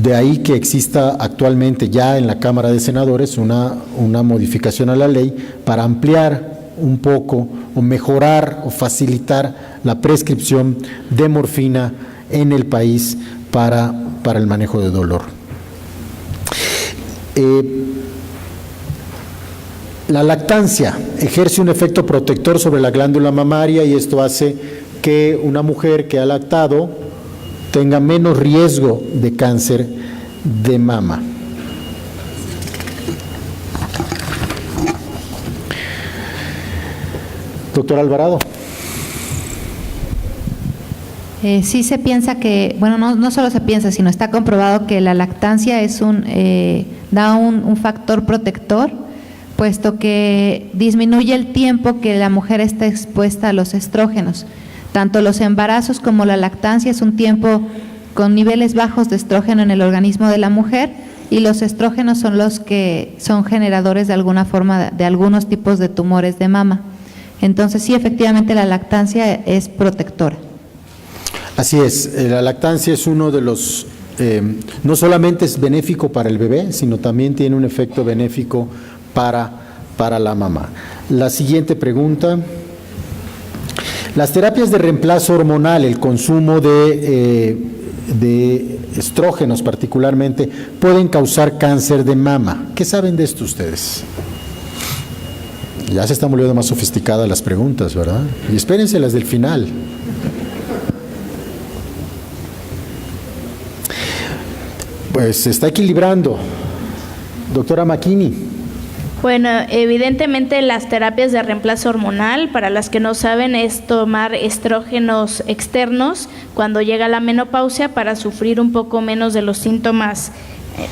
De ahí que exista actualmente ya en la Cámara de Senadores una modificación a la ley para ampliar un poco o mejorar o facilitar la prescripción de morfina en el país para el manejo de dolor. La lactancia ejerce un efecto protector sobre la glándula mamaria y esto hace que una mujer que ha lactado tenga menos riesgo de cáncer de mama. Doctor Alvarado. Sí se piensa que, bueno, no solo se piensa, sino está comprobado que la lactancia es da un factor protector, puesto que disminuye el tiempo que la mujer está expuesta a los estrógenos. Tanto los embarazos como la lactancia es un tiempo con niveles bajos de estrógeno en el organismo de la mujer, y los estrógenos son los que son generadores de alguna forma de algunos tipos de tumores de mama. Entonces sí, efectivamente la lactancia es protectora. Así es, la lactancia es uno de los, no solamente es benéfico para el bebé, sino también tiene un efecto benéfico para la mamá. La siguiente pregunta. Las terapias de reemplazo hormonal, el consumo de estrógenos particularmente, pueden causar cáncer de mama. ¿Qué saben de esto ustedes? Ya se están volviendo más sofisticadas las preguntas, ¿verdad? Y espérense las del final. Pues se está equilibrando. Doctora Macchini. Bueno, evidentemente las terapias de reemplazo hormonal, para las que no saben, es tomar estrógenos externos cuando llega la menopausia para sufrir un poco menos de los síntomas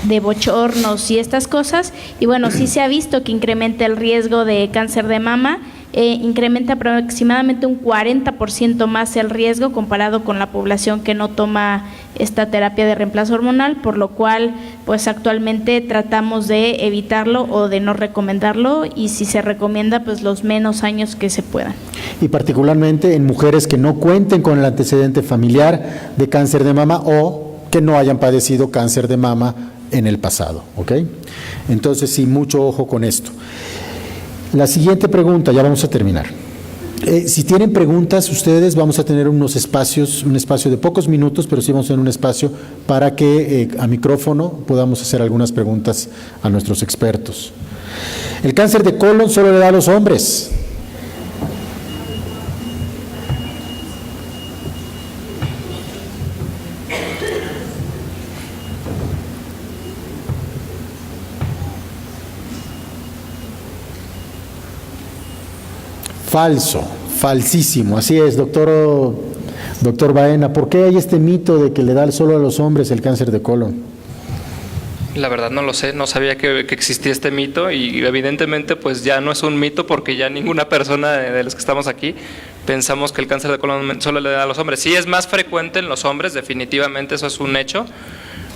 de bochornos y estas cosas. Y bueno, sí se ha visto que incrementa el riesgo de cáncer de mama, incrementa aproximadamente un 40% más el riesgo comparado con la población que no toma esta terapia de reemplazo hormonal, por lo cual pues actualmente tratamos de evitarlo o de no recomendarlo, y si se recomienda pues los menos años que se puedan. Y particularmente en mujeres que no cuenten con el antecedente familiar de cáncer de mama o que no hayan padecido cáncer de mama en el pasado, ¿ok? Entonces sí, mucho ojo con esto. La siguiente pregunta, ya vamos a terminar. Si tienen preguntas ustedes, vamos a tener un espacio de pocos minutos, pero sí vamos a tener un espacio para que a micrófono podamos hacer algunas preguntas a nuestros expertos. ¿El cáncer de colon solo le da a los hombres? Falso, falsísimo, así es, doctor Baena. ¿Por qué hay este mito de que le da solo a los hombres el cáncer de colon? La verdad no lo sé, no sabía que existía este mito, y evidentemente pues ya no es un mito, porque ya ninguna persona de los que estamos aquí pensamos que el cáncer de colon solo le da a los hombres. Sí es más frecuente en los hombres, definitivamente, eso es un hecho,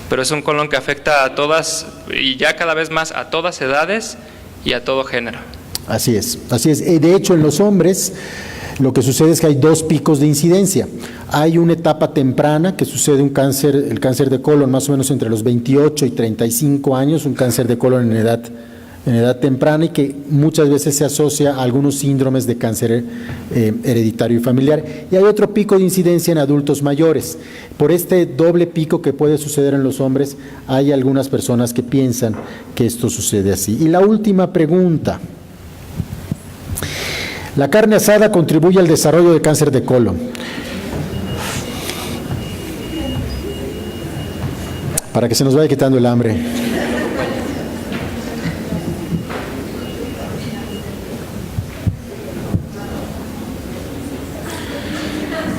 pero es un colon que afecta a todas, y ya cada vez más a todas edades y a todo género. Así es, así es. De hecho, en los hombres lo que sucede es que hay dos picos de incidencia. Hay una etapa temprana que sucede el cáncer de colon más o menos entre los 28 y 35 años, un cáncer de colon en edad temprana, y que muchas veces se asocia a algunos síndromes de cáncer hereditario y familiar. Y hay otro pico de incidencia en adultos mayores. Por este doble pico que puede suceder en los hombres, hay algunas personas que piensan que esto sucede así. Y la última pregunta. ¿La carne asada contribuye al desarrollo de cáncer de colon? Para que se nos vaya quitando el hambre.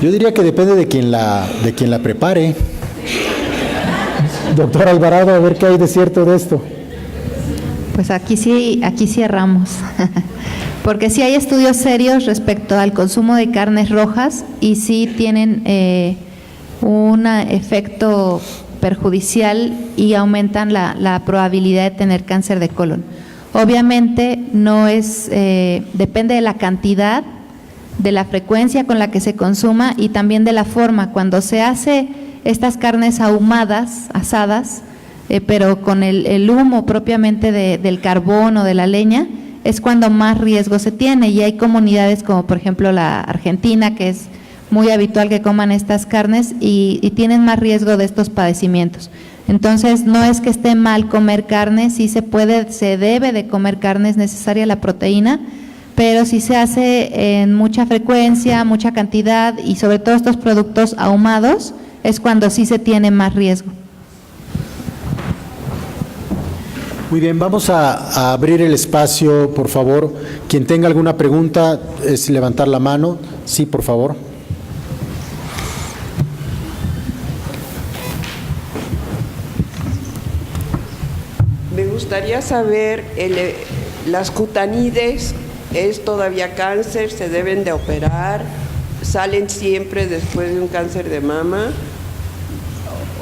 Yo diría que depende de quien la prepare. Doctor Alvarado, a ver qué hay de cierto de esto. Pues aquí sí erramos. Porque sí hay estudios serios respecto al consumo de carnes rojas, y sí tienen un efecto perjudicial y aumentan la probabilidad de tener cáncer de colon. Obviamente no es, depende de la cantidad, de la frecuencia con la que se consuma y también de la forma. Cuando se hace estas carnes ahumadas, asadas, pero con el humo propiamente del carbón o de la leña, es cuando más riesgo se tiene, y hay comunidades como por ejemplo la Argentina, que es muy habitual que coman estas carnes y tienen más riesgo de estos padecimientos. Entonces no es que esté mal comer carne, sí se debe de comer carne, es necesaria la proteína, pero si se hace en mucha frecuencia, mucha cantidad, y sobre todo estos productos ahumados, es cuando sí se tiene más riesgo. Muy bien, vamos a abrir el espacio, por favor. Quien tenga alguna pregunta es levantar la mano. Sí, por favor. Me gustaría saber, las cutanides, ¿es todavía cáncer? ¿Se deben de operar? ¿Salen siempre después de un cáncer de mama?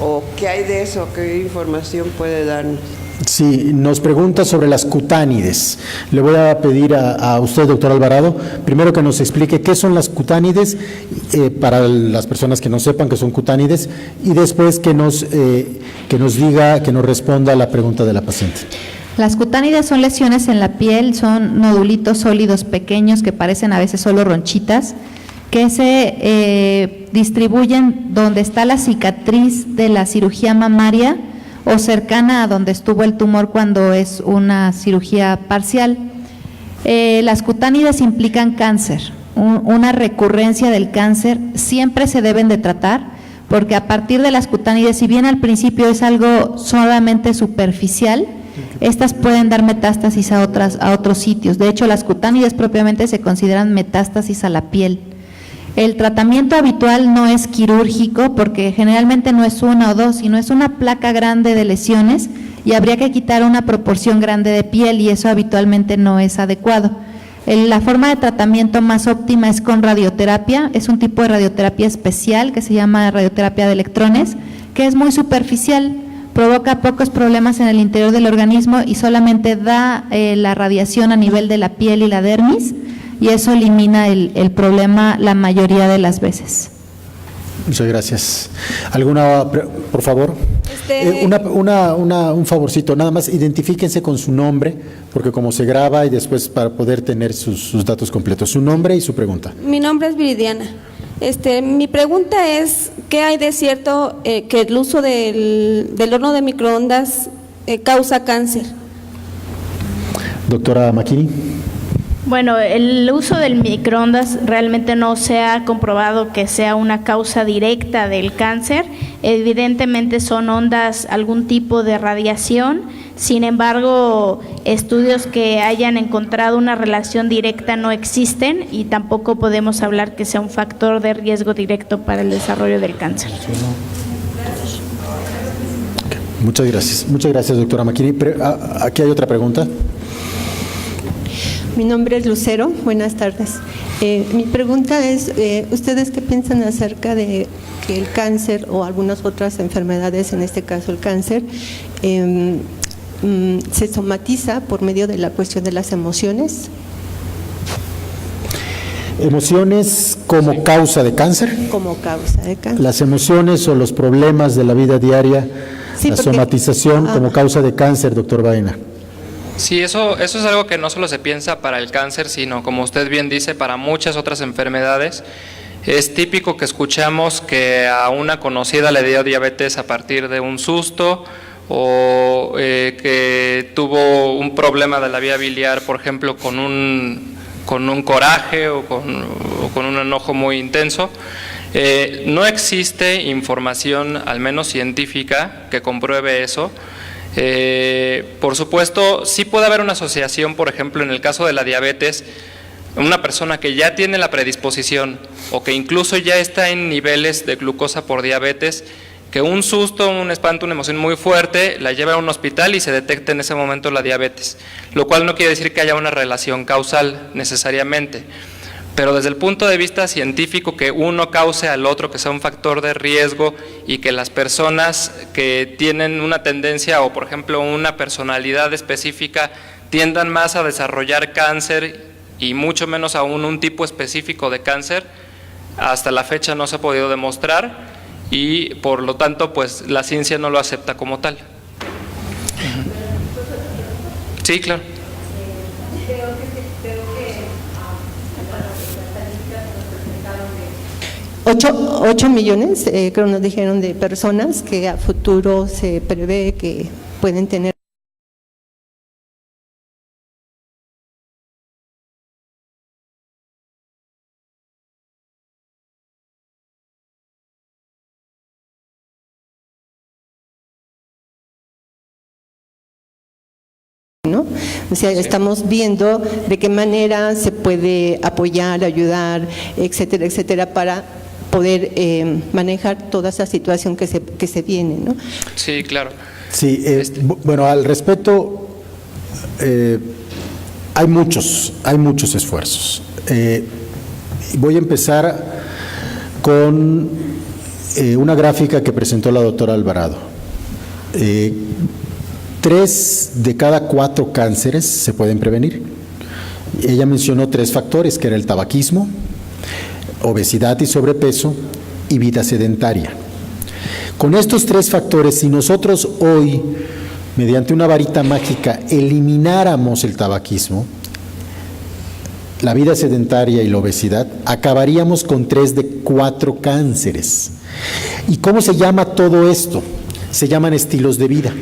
¿O qué hay de eso? ¿Qué información puede darnos? Sí, nos pregunta sobre las cutánides. Le voy a pedir a usted, doctor Alvarado, primero que nos explique qué son las cutánides, para las personas que no sepan qué son cutánides, y después que nos diga, que nos responda a la pregunta de la paciente. Las cutánides son lesiones en la piel, son nodulitos sólidos pequeños que parecen a veces solo ronchitas, que se distribuyen donde está la cicatriz de la cirugía mamaria o cercana a donde estuvo el tumor cuando es una cirugía parcial. Las cutánides implican cáncer, una recurrencia del cáncer, siempre se deben de tratar, porque a partir de las cutánides, si bien al principio es algo solamente superficial, estas pueden dar metástasis a otros sitios. De hecho, las cutánides propiamente se consideran metástasis a la piel. El tratamiento habitual no es quirúrgico porque generalmente no es una o dos, sino es una placa grande de lesiones y habría que quitar una proporción grande de piel y eso habitualmente no es adecuado. La forma de tratamiento más óptima es con radioterapia, es un tipo de radioterapia especial que se llama radioterapia de electrones, que es muy superficial, provoca pocos problemas en el interior del organismo y solamente da la radiación a nivel de la piel y la dermis, y eso elimina el problema la mayoría de las veces. Muchas gracias. ¿Alguna, por favor? Un favorcito, nada más identifíquense con su nombre, porque como se graba y después para poder tener sus datos completos, su nombre y su pregunta. Mi nombre es Viridiana. Mi pregunta es, ¿qué hay de cierto que el uso del horno de microondas causa cáncer? Doctora Makini. Bueno, el uso del microondas realmente no se ha comprobado que sea una causa directa del cáncer. Evidentemente son ondas, algún tipo de radiación. Sin embargo, estudios que hayan encontrado una relación directa no existen y tampoco podemos hablar que sea un factor de riesgo directo para el desarrollo del cáncer. Muchas gracias, doctora Makini. Aquí hay otra pregunta. Mi nombre es Lucero, buenas tardes. Mi pregunta es, ¿ustedes qué piensan acerca de que el cáncer o algunas otras enfermedades, en este caso el cáncer, se somatiza por medio de la cuestión de las emociones? ¿Emociones como causa de cáncer? Como causa de cáncer. Las emociones o los problemas de la vida diaria, sí, la porque, somatización como causa de cáncer, doctor Baena. Sí, eso es algo que no solo se piensa para el cáncer, sino, como usted bien dice, para muchas otras enfermedades. Es típico que escuchamos que a una conocida le dio diabetes a partir de un susto o que tuvo un problema de la vía biliar, por ejemplo, con un coraje o con un enojo muy intenso. No existe información, al menos científica, que compruebe eso. Por supuesto, sí puede haber una asociación, por ejemplo, en el caso de la diabetes, una persona que ya tiene la predisposición o que incluso ya está en niveles de glucosa por diabetes, que un susto, un espanto, una emoción muy fuerte la lleva a un hospital y se detecta en ese momento la diabetes, lo cual no quiere decir que haya una relación causal necesariamente. Pero desde el punto de vista científico, que uno cause al otro, que sea un factor de riesgo y que las personas que tienen una tendencia o, por ejemplo, una personalidad específica tiendan más a desarrollar cáncer y mucho menos aún un tipo específico de cáncer, hasta la fecha no se ha podido demostrar y por lo tanto pues la ciencia no lo acepta como tal. Sí, claro. 8 millones, creo nos dijeron, de personas que a futuro se prevé que pueden tener O sea, estamos viendo de qué manera se puede apoyar, ayudar, etcétera, etcétera, para poder manejar toda esa situación que se viene, ¿no? Sí, claro. Sí, bueno, al respecto, hay muchos esfuerzos. Voy a empezar con una gráfica que presentó la doctora Alvarado. 3 de cada 4 cánceres se pueden prevenir. Ella mencionó 3 factores, que era el tabaquismo, obesidad y sobrepeso, y vida sedentaria. Con estos 3 factores, si nosotros hoy, mediante una varita mágica, elimináramos el tabaquismo, la vida sedentaria y la obesidad, acabaríamos con 3 de 4 cánceres. ¿Y cómo se llama todo esto? Se llaman estilos de vida.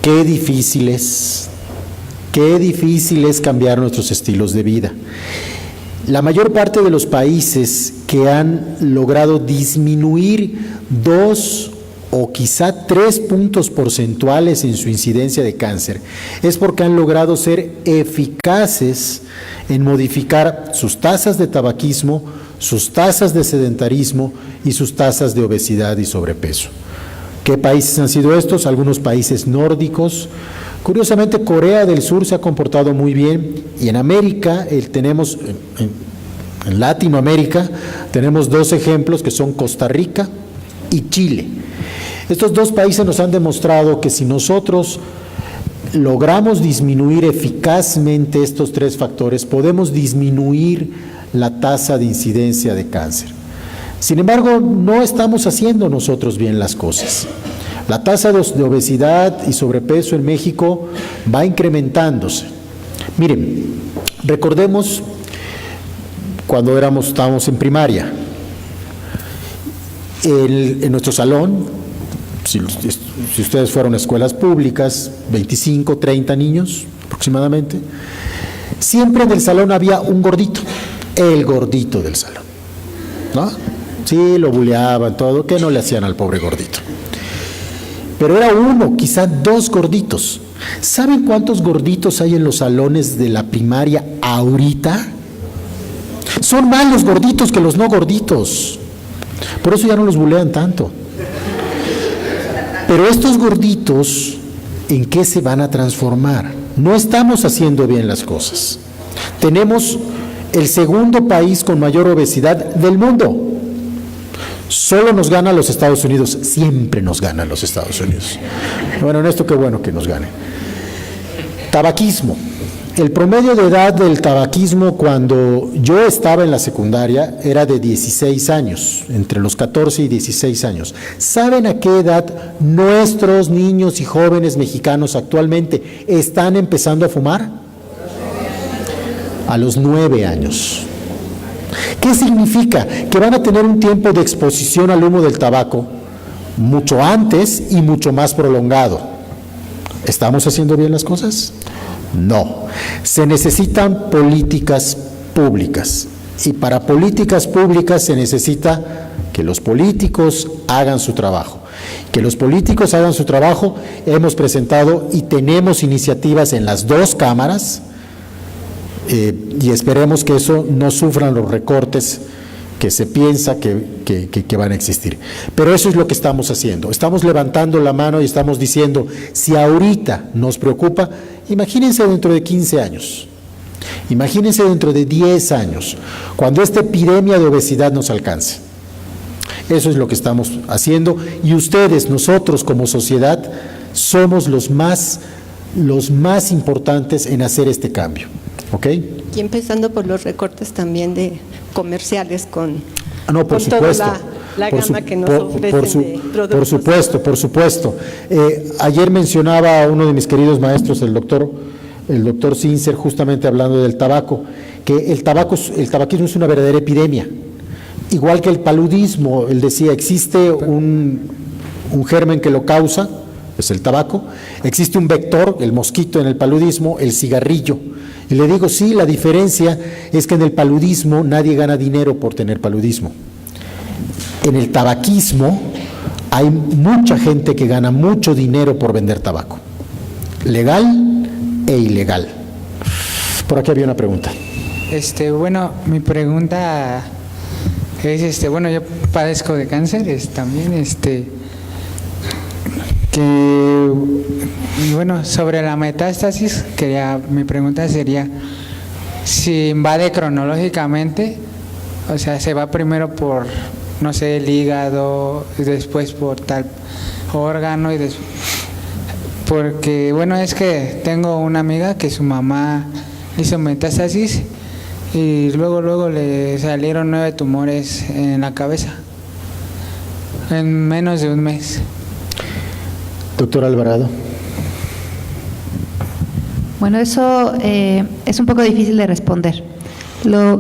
Qué difícil es cambiar nuestros estilos de vida. La mayor parte de los países que han logrado disminuir 2 o quizá 3 puntos porcentuales en su incidencia de cáncer es porque han logrado ser eficaces en modificar sus tasas de tabaquismo, sus tasas de sedentarismo y sus tasas de obesidad y sobrepeso. ¿Qué países han sido estos? Algunos países nórdicos. Curiosamente, Corea del Sur se ha comportado muy bien, y en América tenemos, en Latinoamérica, tenemos 2 ejemplos que son Costa Rica y Chile. Estos 2 países nos han demostrado que si nosotros logramos disminuir eficazmente estos 3 factores, podemos disminuir la tasa de incidencia de cáncer. Sin embargo, no estamos haciendo nosotros bien las cosas. La tasa de obesidad y sobrepeso en México va incrementándose. Miren, recordemos cuando estábamos en primaria. En nuestro salón, si ustedes fueron a escuelas públicas, 25, 30 niños aproximadamente, siempre en el salón había un gordito, el gordito del salón, ¿no? Sí, lo buleaban, todo, que no le hacían al pobre gordito. Pero era uno, quizá 2 gorditos. ¿Saben cuántos gorditos hay en los salones de la primaria ahorita? Son más los gorditos que los no gorditos. Por eso ya no los bulean tanto. Pero estos gorditos, ¿en qué se van a transformar? No estamos haciendo bien las cosas. Tenemos el segundo país con mayor obesidad del mundo. Solo nos gana los Estados Unidos, siempre nos ganan los Estados Unidos. Bueno, en esto qué bueno que nos gane. Tabaquismo. El promedio de edad del tabaquismo cuando yo estaba en la secundaria era de 16 años, entre los 14 y 16 años. ¿Saben a qué edad nuestros niños y jóvenes mexicanos actualmente están empezando a fumar? A los 9 años. ¿Qué significa? Que van a tener un tiempo de exposición al humo del tabaco mucho antes y mucho más prolongado. ¿Estamos haciendo bien las cosas? No. Se necesitan políticas públicas, y para políticas públicas se necesita que los políticos hagan su trabajo. Que los políticos hagan su trabajo, hemos presentado y tenemos iniciativas en las 2 cámaras, y esperemos que eso no sufran los recortes que se piensa que van a existir. Pero eso es lo que estamos haciendo. Estamos levantando la mano y estamos diciendo, si ahorita nos preocupa, imagínense dentro de 15 años, imagínense dentro de 10 años, cuando esta epidemia de obesidad nos alcance. Eso es lo que estamos haciendo, y ustedes, nosotros como sociedad, somos los más importantes en hacer este cambio. ¿Ok? Y empezando por los recortes también de comerciales con por supuesto, toda la gama que nos ofrecen de productos. Por supuesto. Ayer mencionaba a uno de mis queridos maestros, el doctor Sincer, justamente hablando del tabaco, que el tabaquismo es una verdadera epidemia. Igual que el paludismo, él decía, existe un germen que lo causa, es el tabaco, existe un vector, el mosquito en el paludismo, el cigarrillo. Y le digo, sí, la diferencia es que en el paludismo nadie gana dinero por tener paludismo. En el tabaquismo hay mucha gente que gana mucho dinero por vender tabaco. Legal e ilegal. Por aquí había una pregunta. Bueno, mi pregunta es, bueno, yo padezco de cáncer, también, que, bueno, sobre la metástasis, mi pregunta sería, si invade cronológicamente, o sea, se va primero por, no sé, el hígado, después por tal órgano, porque, bueno, es que tengo una amiga que su mamá hizo metástasis y luego le salieron 9 tumores en la cabeza en menos de un mes. Doctor Alvarado. Bueno, eso es un poco difícil de responder.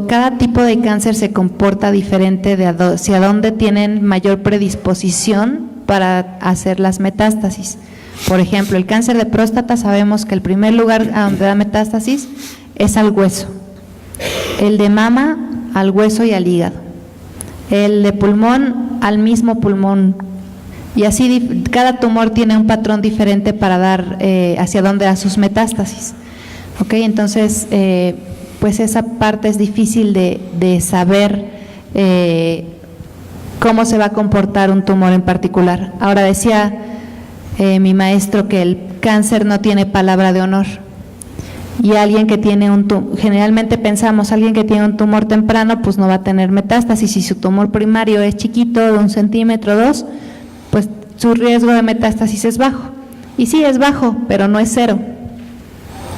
Cada tipo de cáncer se comporta diferente hacia dónde tienen mayor predisposición para hacer las metástasis. Por ejemplo, el cáncer de próstata, sabemos que el primer lugar a donde da metástasis es al hueso. El de mama, al hueso y al hígado. El de pulmón, al mismo pulmón. Y así cada tumor tiene un patrón diferente para dar hacia dónde da sus metástasis. ¿Ok? Entonces, pues esa parte es difícil de saber cómo se va a comportar un tumor en particular. Ahora decía mi maestro que el cáncer no tiene palabra de honor. Y alguien que tiene generalmente pensamos, alguien que tiene un tumor temprano, pues no va a tener metástasis. Si su tumor primario es chiquito, de 1 centímetro, 2, pues su riesgo de metástasis es bajo. Y sí, es bajo, pero no es 0.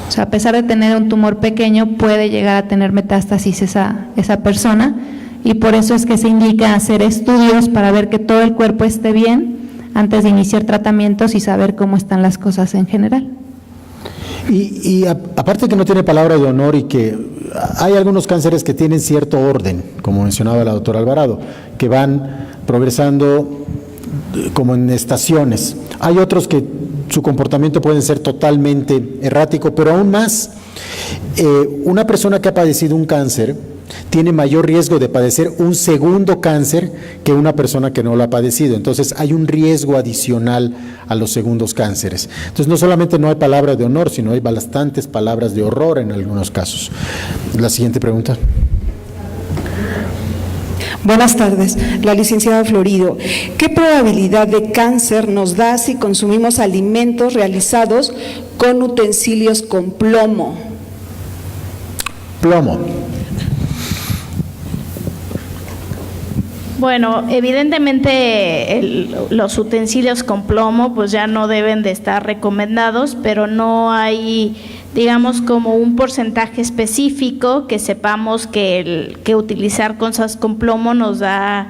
O sea, a pesar de tener un tumor pequeño, puede llegar a tener metástasis esa persona, y por eso es que se indica hacer estudios para ver que todo el cuerpo esté bien antes de iniciar tratamientos y saber cómo están las cosas en general. Y aparte que no tiene palabra de honor y que hay algunos cánceres que tienen cierto orden, como mencionaba la doctora Alvarado, que van progresando como en estaciones. Hay otros que su comportamiento puede ser totalmente errático, pero aún más, una persona que ha padecido un cáncer tiene mayor riesgo de padecer un segundo cáncer que una persona que no lo ha padecido. Entonces hay un riesgo adicional a los segundos cánceres. Entonces no solamente no hay palabra de honor, sino hay bastantes palabras de horror en algunos casos. La siguiente pregunta. Buenas tardes, la licenciada Florido. ¿Qué probabilidad de cáncer nos da si consumimos alimentos realizados con utensilios con plomo? Plomo. Bueno, evidentemente los utensilios con plomo pues ya no deben de estar recomendados, pero no hay, digamos, como un porcentaje específico que sepamos que utilizar cosas con plomo nos da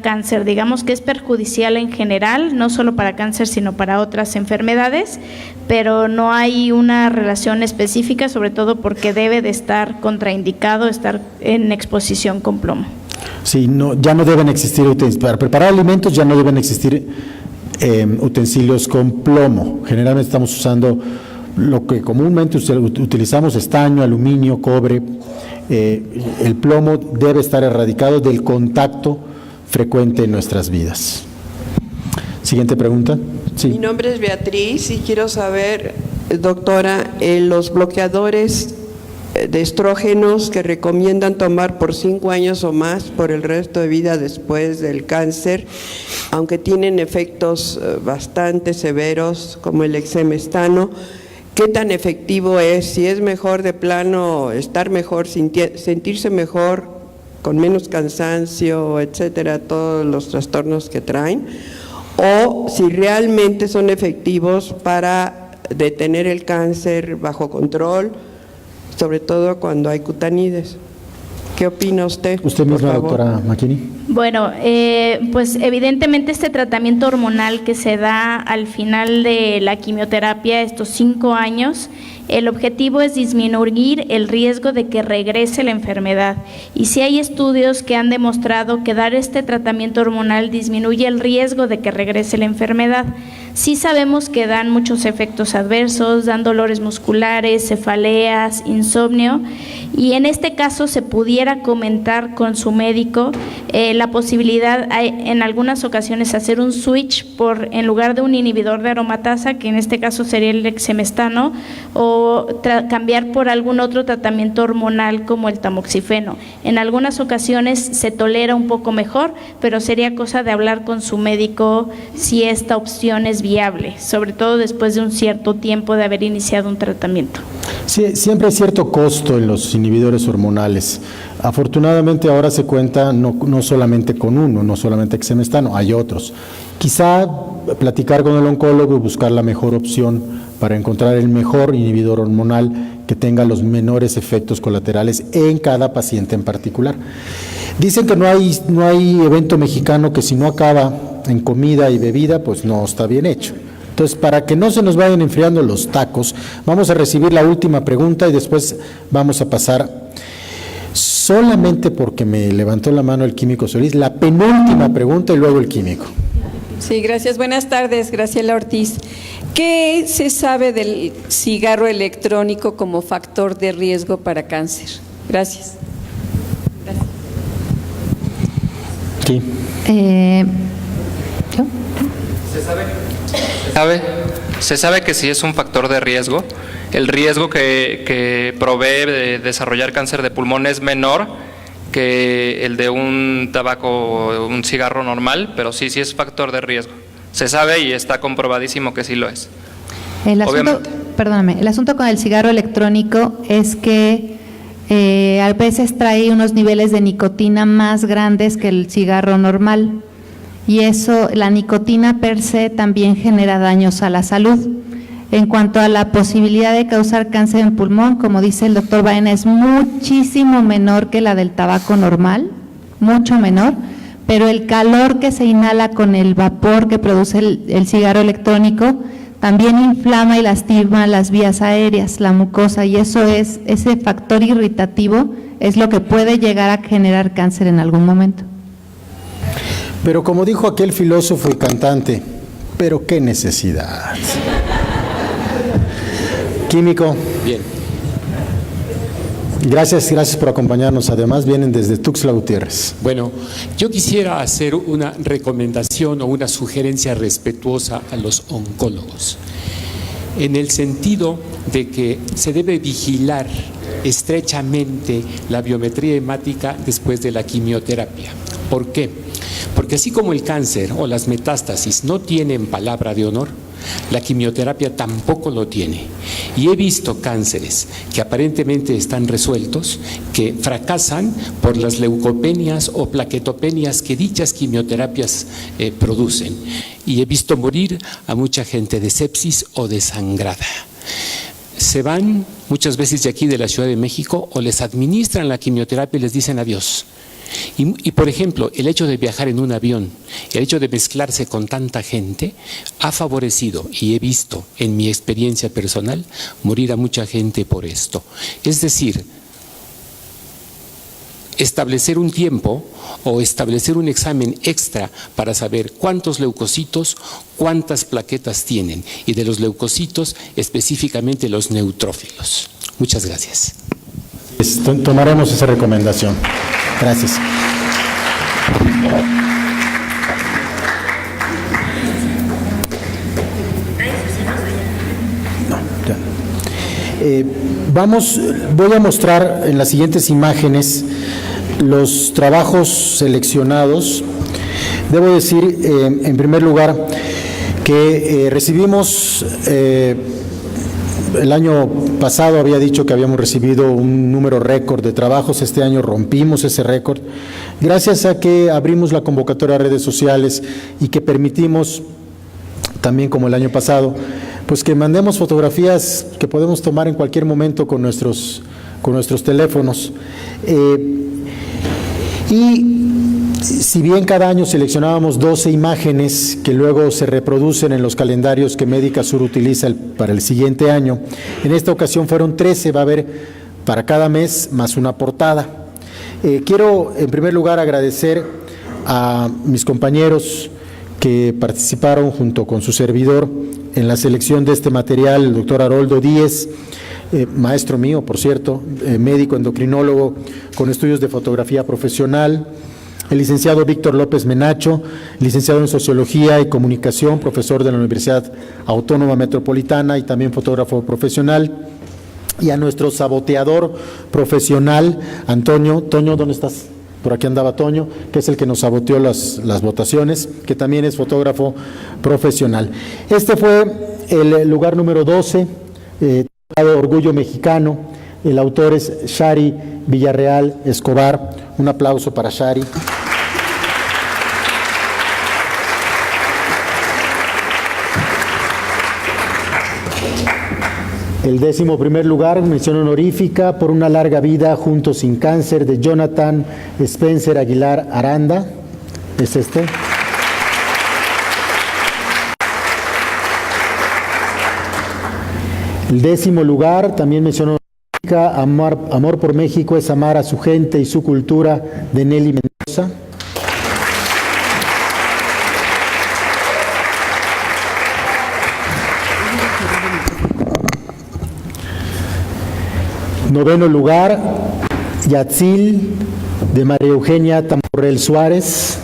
cáncer. Digamos que es perjudicial en general, no solo para cáncer, sino para otras enfermedades, pero no hay una relación específica, sobre todo porque debe de estar contraindicado estar en exposición con plomo. Sí, ya no deben existir para preparar alimentos, ya no deben existir utensilios con plomo. Generalmente estamos usando lo que comúnmente utilizamos: estaño, aluminio, cobre. El plomo debe estar erradicado del contacto frecuente en nuestras vidas. Siguiente pregunta. Sí. Mi nombre es Beatriz y quiero saber, doctora, los bloqueadores de estrógenos que recomiendan tomar por 5 años o más por el resto de vida después del cáncer, aunque tienen efectos bastante severos como el exemestano, ¿qué tan efectivo es? Si es mejor de plano estar mejor, sentirse mejor, con menos cansancio, etcétera, todos los trastornos que traen, o si realmente son efectivos para detener el cáncer bajo control, sobre todo cuando hay cutanides. ¿Qué opina usted? Usted misma, doctora McKinney. Bueno, pues evidentemente este tratamiento hormonal que se da al final de la quimioterapia, estos 5 años, el objetivo es disminuir el riesgo de que regrese la enfermedad. Y sí hay estudios que han demostrado que dar este tratamiento hormonal disminuye el riesgo de que regrese la enfermedad. Sí sabemos que dan muchos efectos adversos, dan dolores musculares, cefaleas, insomnio, y en este caso se pudiera comentar con su médico la posibilidad en algunas ocasiones hacer un switch en lugar de un inhibidor de aromatasa, que en este caso sería el exemestano, o cambiar por algún otro tratamiento hormonal como el tamoxifeno. En algunas ocasiones se tolera un poco mejor, pero sería cosa de hablar con su médico si esta opción es viable, sobre todo después de un cierto tiempo de haber iniciado un tratamiento. Sí, siempre hay cierto costo en los inhibidores hormonales. Afortunadamente ahora se cuenta no solamente con uno, no solamente exemestano, hay otros. Quizá platicar con el oncólogo y buscar la mejor opción para encontrar el mejor inhibidor hormonal que tenga los menores efectos colaterales en cada paciente en particular. Dicen que no hay evento mexicano que si no acaba en comida y bebida, pues no está bien hecho. Entonces, para que no se nos vayan enfriando los tacos, vamos a recibir la última pregunta y después vamos a pasar, solamente porque me levantó la mano el químico Solís, la penúltima pregunta y luego el químico. Sí, gracias. Buenas tardes, Graciela Ortiz. ¿Qué se sabe del cigarro electrónico como factor de riesgo para cáncer? Gracias. Sí. ¿Yo? Se sabe que sí es un factor de riesgo. El riesgo que provee de desarrollar cáncer de pulmón es menor que el de un tabaco, un cigarro normal, pero sí es factor de riesgo. Se sabe y está comprobadísimo que sí lo es. El asunto con el cigarro electrónico es que a veces trae unos niveles de nicotina más grandes que el cigarro normal, y eso, la nicotina per se también genera daños a la salud. En cuanto a la posibilidad de causar cáncer en pulmón, como dice el doctor Baena, es muchísimo menor que la del tabaco normal, mucho menor, pero el calor que se inhala con el vapor que produce el cigarro electrónico también inflama y lastima las vías aéreas, la mucosa, y ese factor irritativo es lo que puede llegar a generar cáncer en algún momento. Pero como dijo aquel filósofo y cantante, ¿pero qué necesidad? Químico. Bien. Gracias por acompañarnos. Además, vienen desde Tuxtla Gutiérrez. Bueno, yo quisiera hacer una recomendación o una sugerencia respetuosa a los oncólogos, en el sentido de que se debe vigilar estrechamente la biometría hemática después de la quimioterapia. ¿Por qué? Porque así como el cáncer o las metástasis no tienen palabra de honor, la quimioterapia tampoco lo tiene. Y he visto cánceres que aparentemente están resueltos, que fracasan por las leucopenias o plaquetopenias que dichas quimioterapias producen. Y he visto morir a mucha gente de sepsis o desangrada. Se van muchas veces de aquí de la Ciudad de México o les administran la quimioterapia y les dicen adiós. Y por ejemplo, el hecho de viajar en un avión, el hecho de mezclarse con tanta gente, ha favorecido, y he visto en mi experiencia personal, morir a mucha gente por esto. Es decir, establecer un tiempo o establecer un examen extra para saber cuántos leucocitos, cuántas plaquetas tienen, y de los leucocitos específicamente los neutrófilos. Muchas gracias. Tomaremos esa recomendación. Gracias. Voy a mostrar en las siguientes imágenes los trabajos seleccionados. Debo decir, en primer lugar, que recibimos, el año pasado había dicho que habíamos recibido un número récord de trabajos. Este año rompimos ese récord, gracias a que abrimos la convocatoria a redes sociales y que permitimos, también como el año pasado, pues que mandemos fotografías que podemos tomar en cualquier momento con nuestros teléfonos. Y si bien cada año seleccionábamos 12 imágenes que luego se reproducen en los calendarios que Médica Sur utiliza para el siguiente año, en esta ocasión fueron 13, va a haber para cada mes más una portada. Quiero en primer lugar agradecer a mis compañeros que participaron junto con su servidor en la selección de este material, el doctor Haroldo Díez, maestro mío, por cierto, médico endocrinólogo con estudios de fotografía profesional, el licenciado Víctor López Menacho, licenciado en Sociología y Comunicación, profesor de la Universidad Autónoma Metropolitana y también fotógrafo profesional, y a nuestro saboteador profesional, Antonio. Toño, ¿dónde estás? Por aquí andaba Toño, que es el que nos saboteó las votaciones, que también es fotógrafo profesional. Este fue el lugar número 12, Orgullo Mexicano. El autor es Shari Villarreal Escobar. Un aplauso para Shari. El 11º lugar, mención honorífica por una larga vida juntos sin cáncer, de Jonathan Spencer Aguilar Aranda. Es este. El 10º lugar, también mención honorífica, Amor por México es amar a su gente y su cultura, de Nelly Mendoza. Noveno lugar, Yatzil, de María Eugenia Tamborrell Suárez.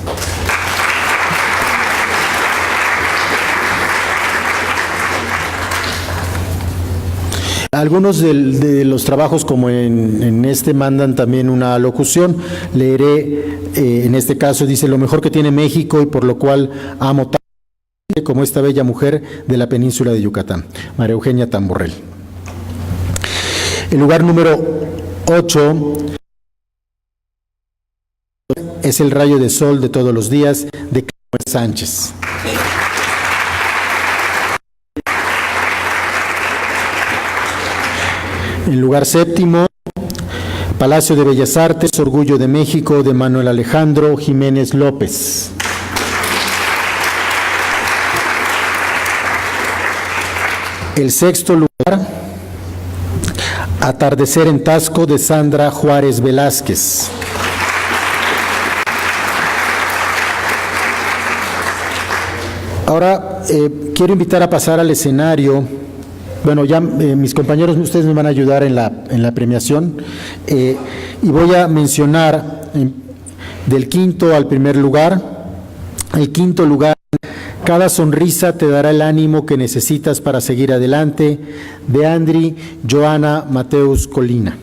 Algunos de los trabajos, como en este, mandan también una locución. Leeré, en este caso dice: lo mejor que tiene México y por lo cual amo tanto como esta bella mujer de la península de Yucatán, María Eugenia Tamborrell. El lugar número 8 es El rayo de sol de todos los días, de Carmen Sánchez. El lugar 7º, Palacio de Bellas Artes, Orgullo de México, de Manuel Alejandro Jiménez López. El 6º lugar, Atardecer en Taxco, de Sandra Juárez Velázquez. Ahora quiero invitar a pasar al escenario. Bueno, ya mis compañeros, ustedes me van a ayudar en la premiación, y voy a mencionar del 5º al 1er lugar. El 5º lugar, Cada sonrisa te dará el ánimo que necesitas para seguir adelante, de Andri Joana Mateus Colina.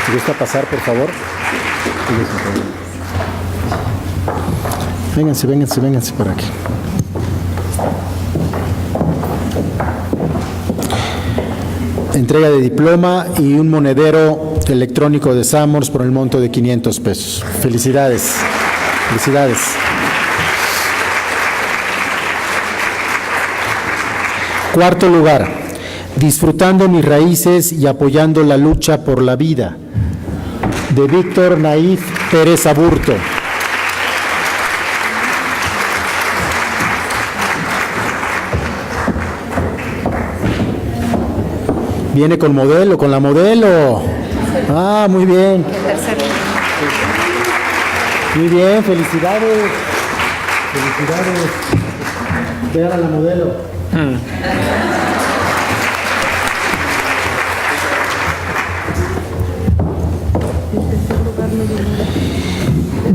¿Te gusta pasar, por favor? Vénganse por aquí. Entrega de diploma y un monedero electrónico de Samors por el monto de 500 pesos. Felicidades. Felicidades. Cuarto lugar, disfrutando mis raíces y apoyando la lucha por la vida, de Víctor Naif Pérez Aburto. ¿Viene con modelo, con la modelo? Ah, muy bien. Muy bien, felicidades. Felicidades. Vean a la modelo.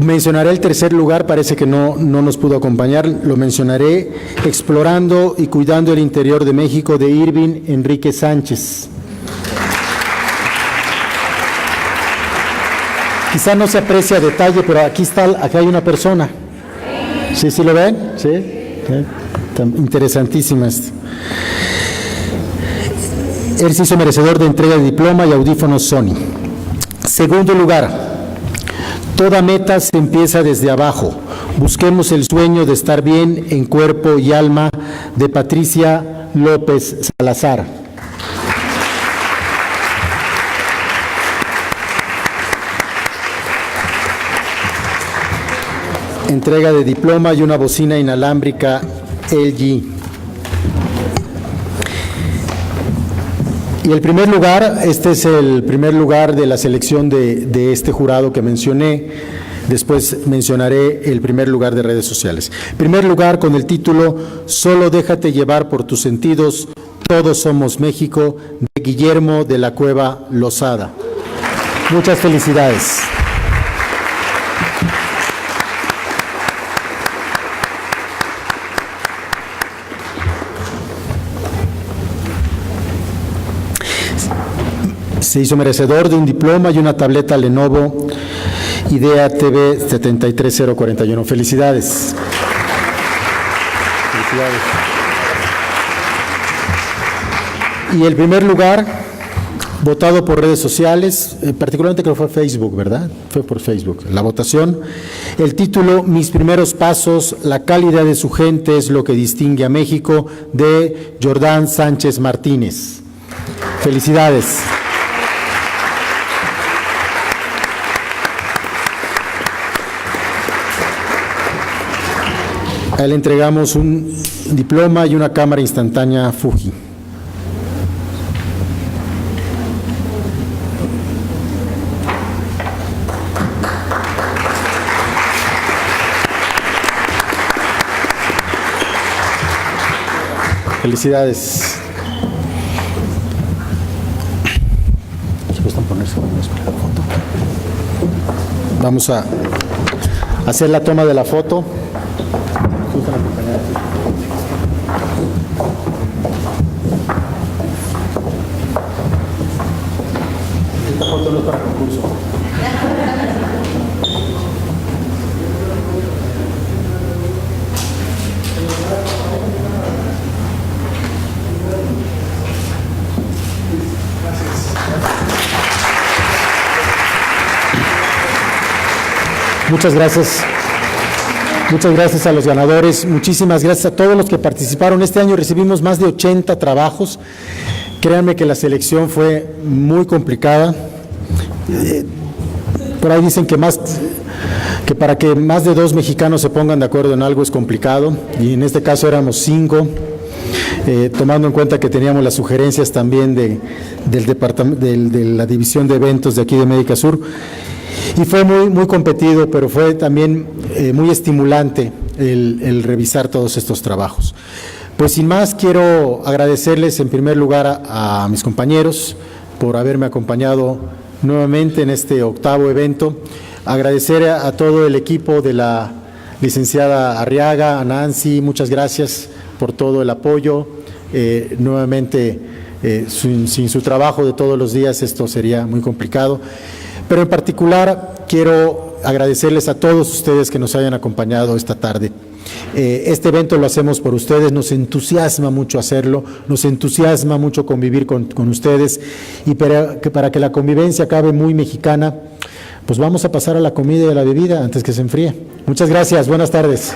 Mencionaré el tercer lugar, parece que no nos pudo acompañar, lo mencionaré, Explorando y Cuidando el Interior de México, de Irving Enrique Sánchez. Quizá no se aprecia a detalle, pero aquí hay una persona. ¿Sí lo ven? ¿Sí? Interesantísima esto. Él se hizo merecedor de entrega de diploma y audífonos Sony. Segundo lugar, toda meta se empieza desde abajo. Busquemos el sueño de estar bien en cuerpo y alma, de Patricia López Salazar. Entrega de diploma y una bocina inalámbrica LG. Y el primer lugar, este es el primer lugar de la selección de este jurado que mencioné. Después mencionaré el primer lugar de redes sociales. Primer lugar con el título Solo déjate llevar por tus sentidos, todos somos México, de Guillermo de la Cueva Lozada. Muchas felicidades. Se hizo merecedor de un diploma y una tableta Lenovo IDEA TV 73041. Felicidades. Felicidades. Y el primer lugar, votado por redes sociales, particularmente creo que fue Facebook, ¿verdad? Fue por Facebook la votación. El título, Mis primeros pasos, la calidad de su gente es lo que distingue a México, de Jordán Sánchez Martínez. Felicidades. A él le entregamos un diploma y una cámara instantánea Fuji. Felicidades. ¿Se gustan ponerse para la foto? Vamos a hacer la toma de la foto. Esta foto no es para concurso. Muchas gracias. Muchas gracias a los ganadores, muchísimas gracias a todos los que participaron. Este año recibimos más de 80 trabajos. Créanme que la selección fue muy complicada. Por ahí dicen que para que más de 2 mexicanos se pongan de acuerdo en algo es complicado, y en este caso éramos 5, tomando en cuenta que teníamos las sugerencias también del departamento, de la división de eventos de aquí de Médica Sur. Y fue muy competido, pero fue también muy estimulante el revisar todos estos trabajos. Pues sin más, quiero agradecerles en primer lugar a mis compañeros por haberme acompañado nuevamente en este 8º evento. Agradecer a todo el equipo de la licenciada Arriaga, a Nancy, muchas gracias por todo el apoyo. Nuevamente, sin su trabajo de todos los días esto sería muy complicado. Pero en particular quiero agradecerles a todos ustedes que nos hayan acompañado esta tarde. Este evento lo hacemos por ustedes, nos entusiasma mucho hacerlo, nos entusiasma mucho convivir con ustedes, y para que la convivencia acabe muy mexicana, pues vamos a pasar a la comida y a la bebida antes que se enfríe. Muchas gracias, buenas tardes.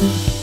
Gracias.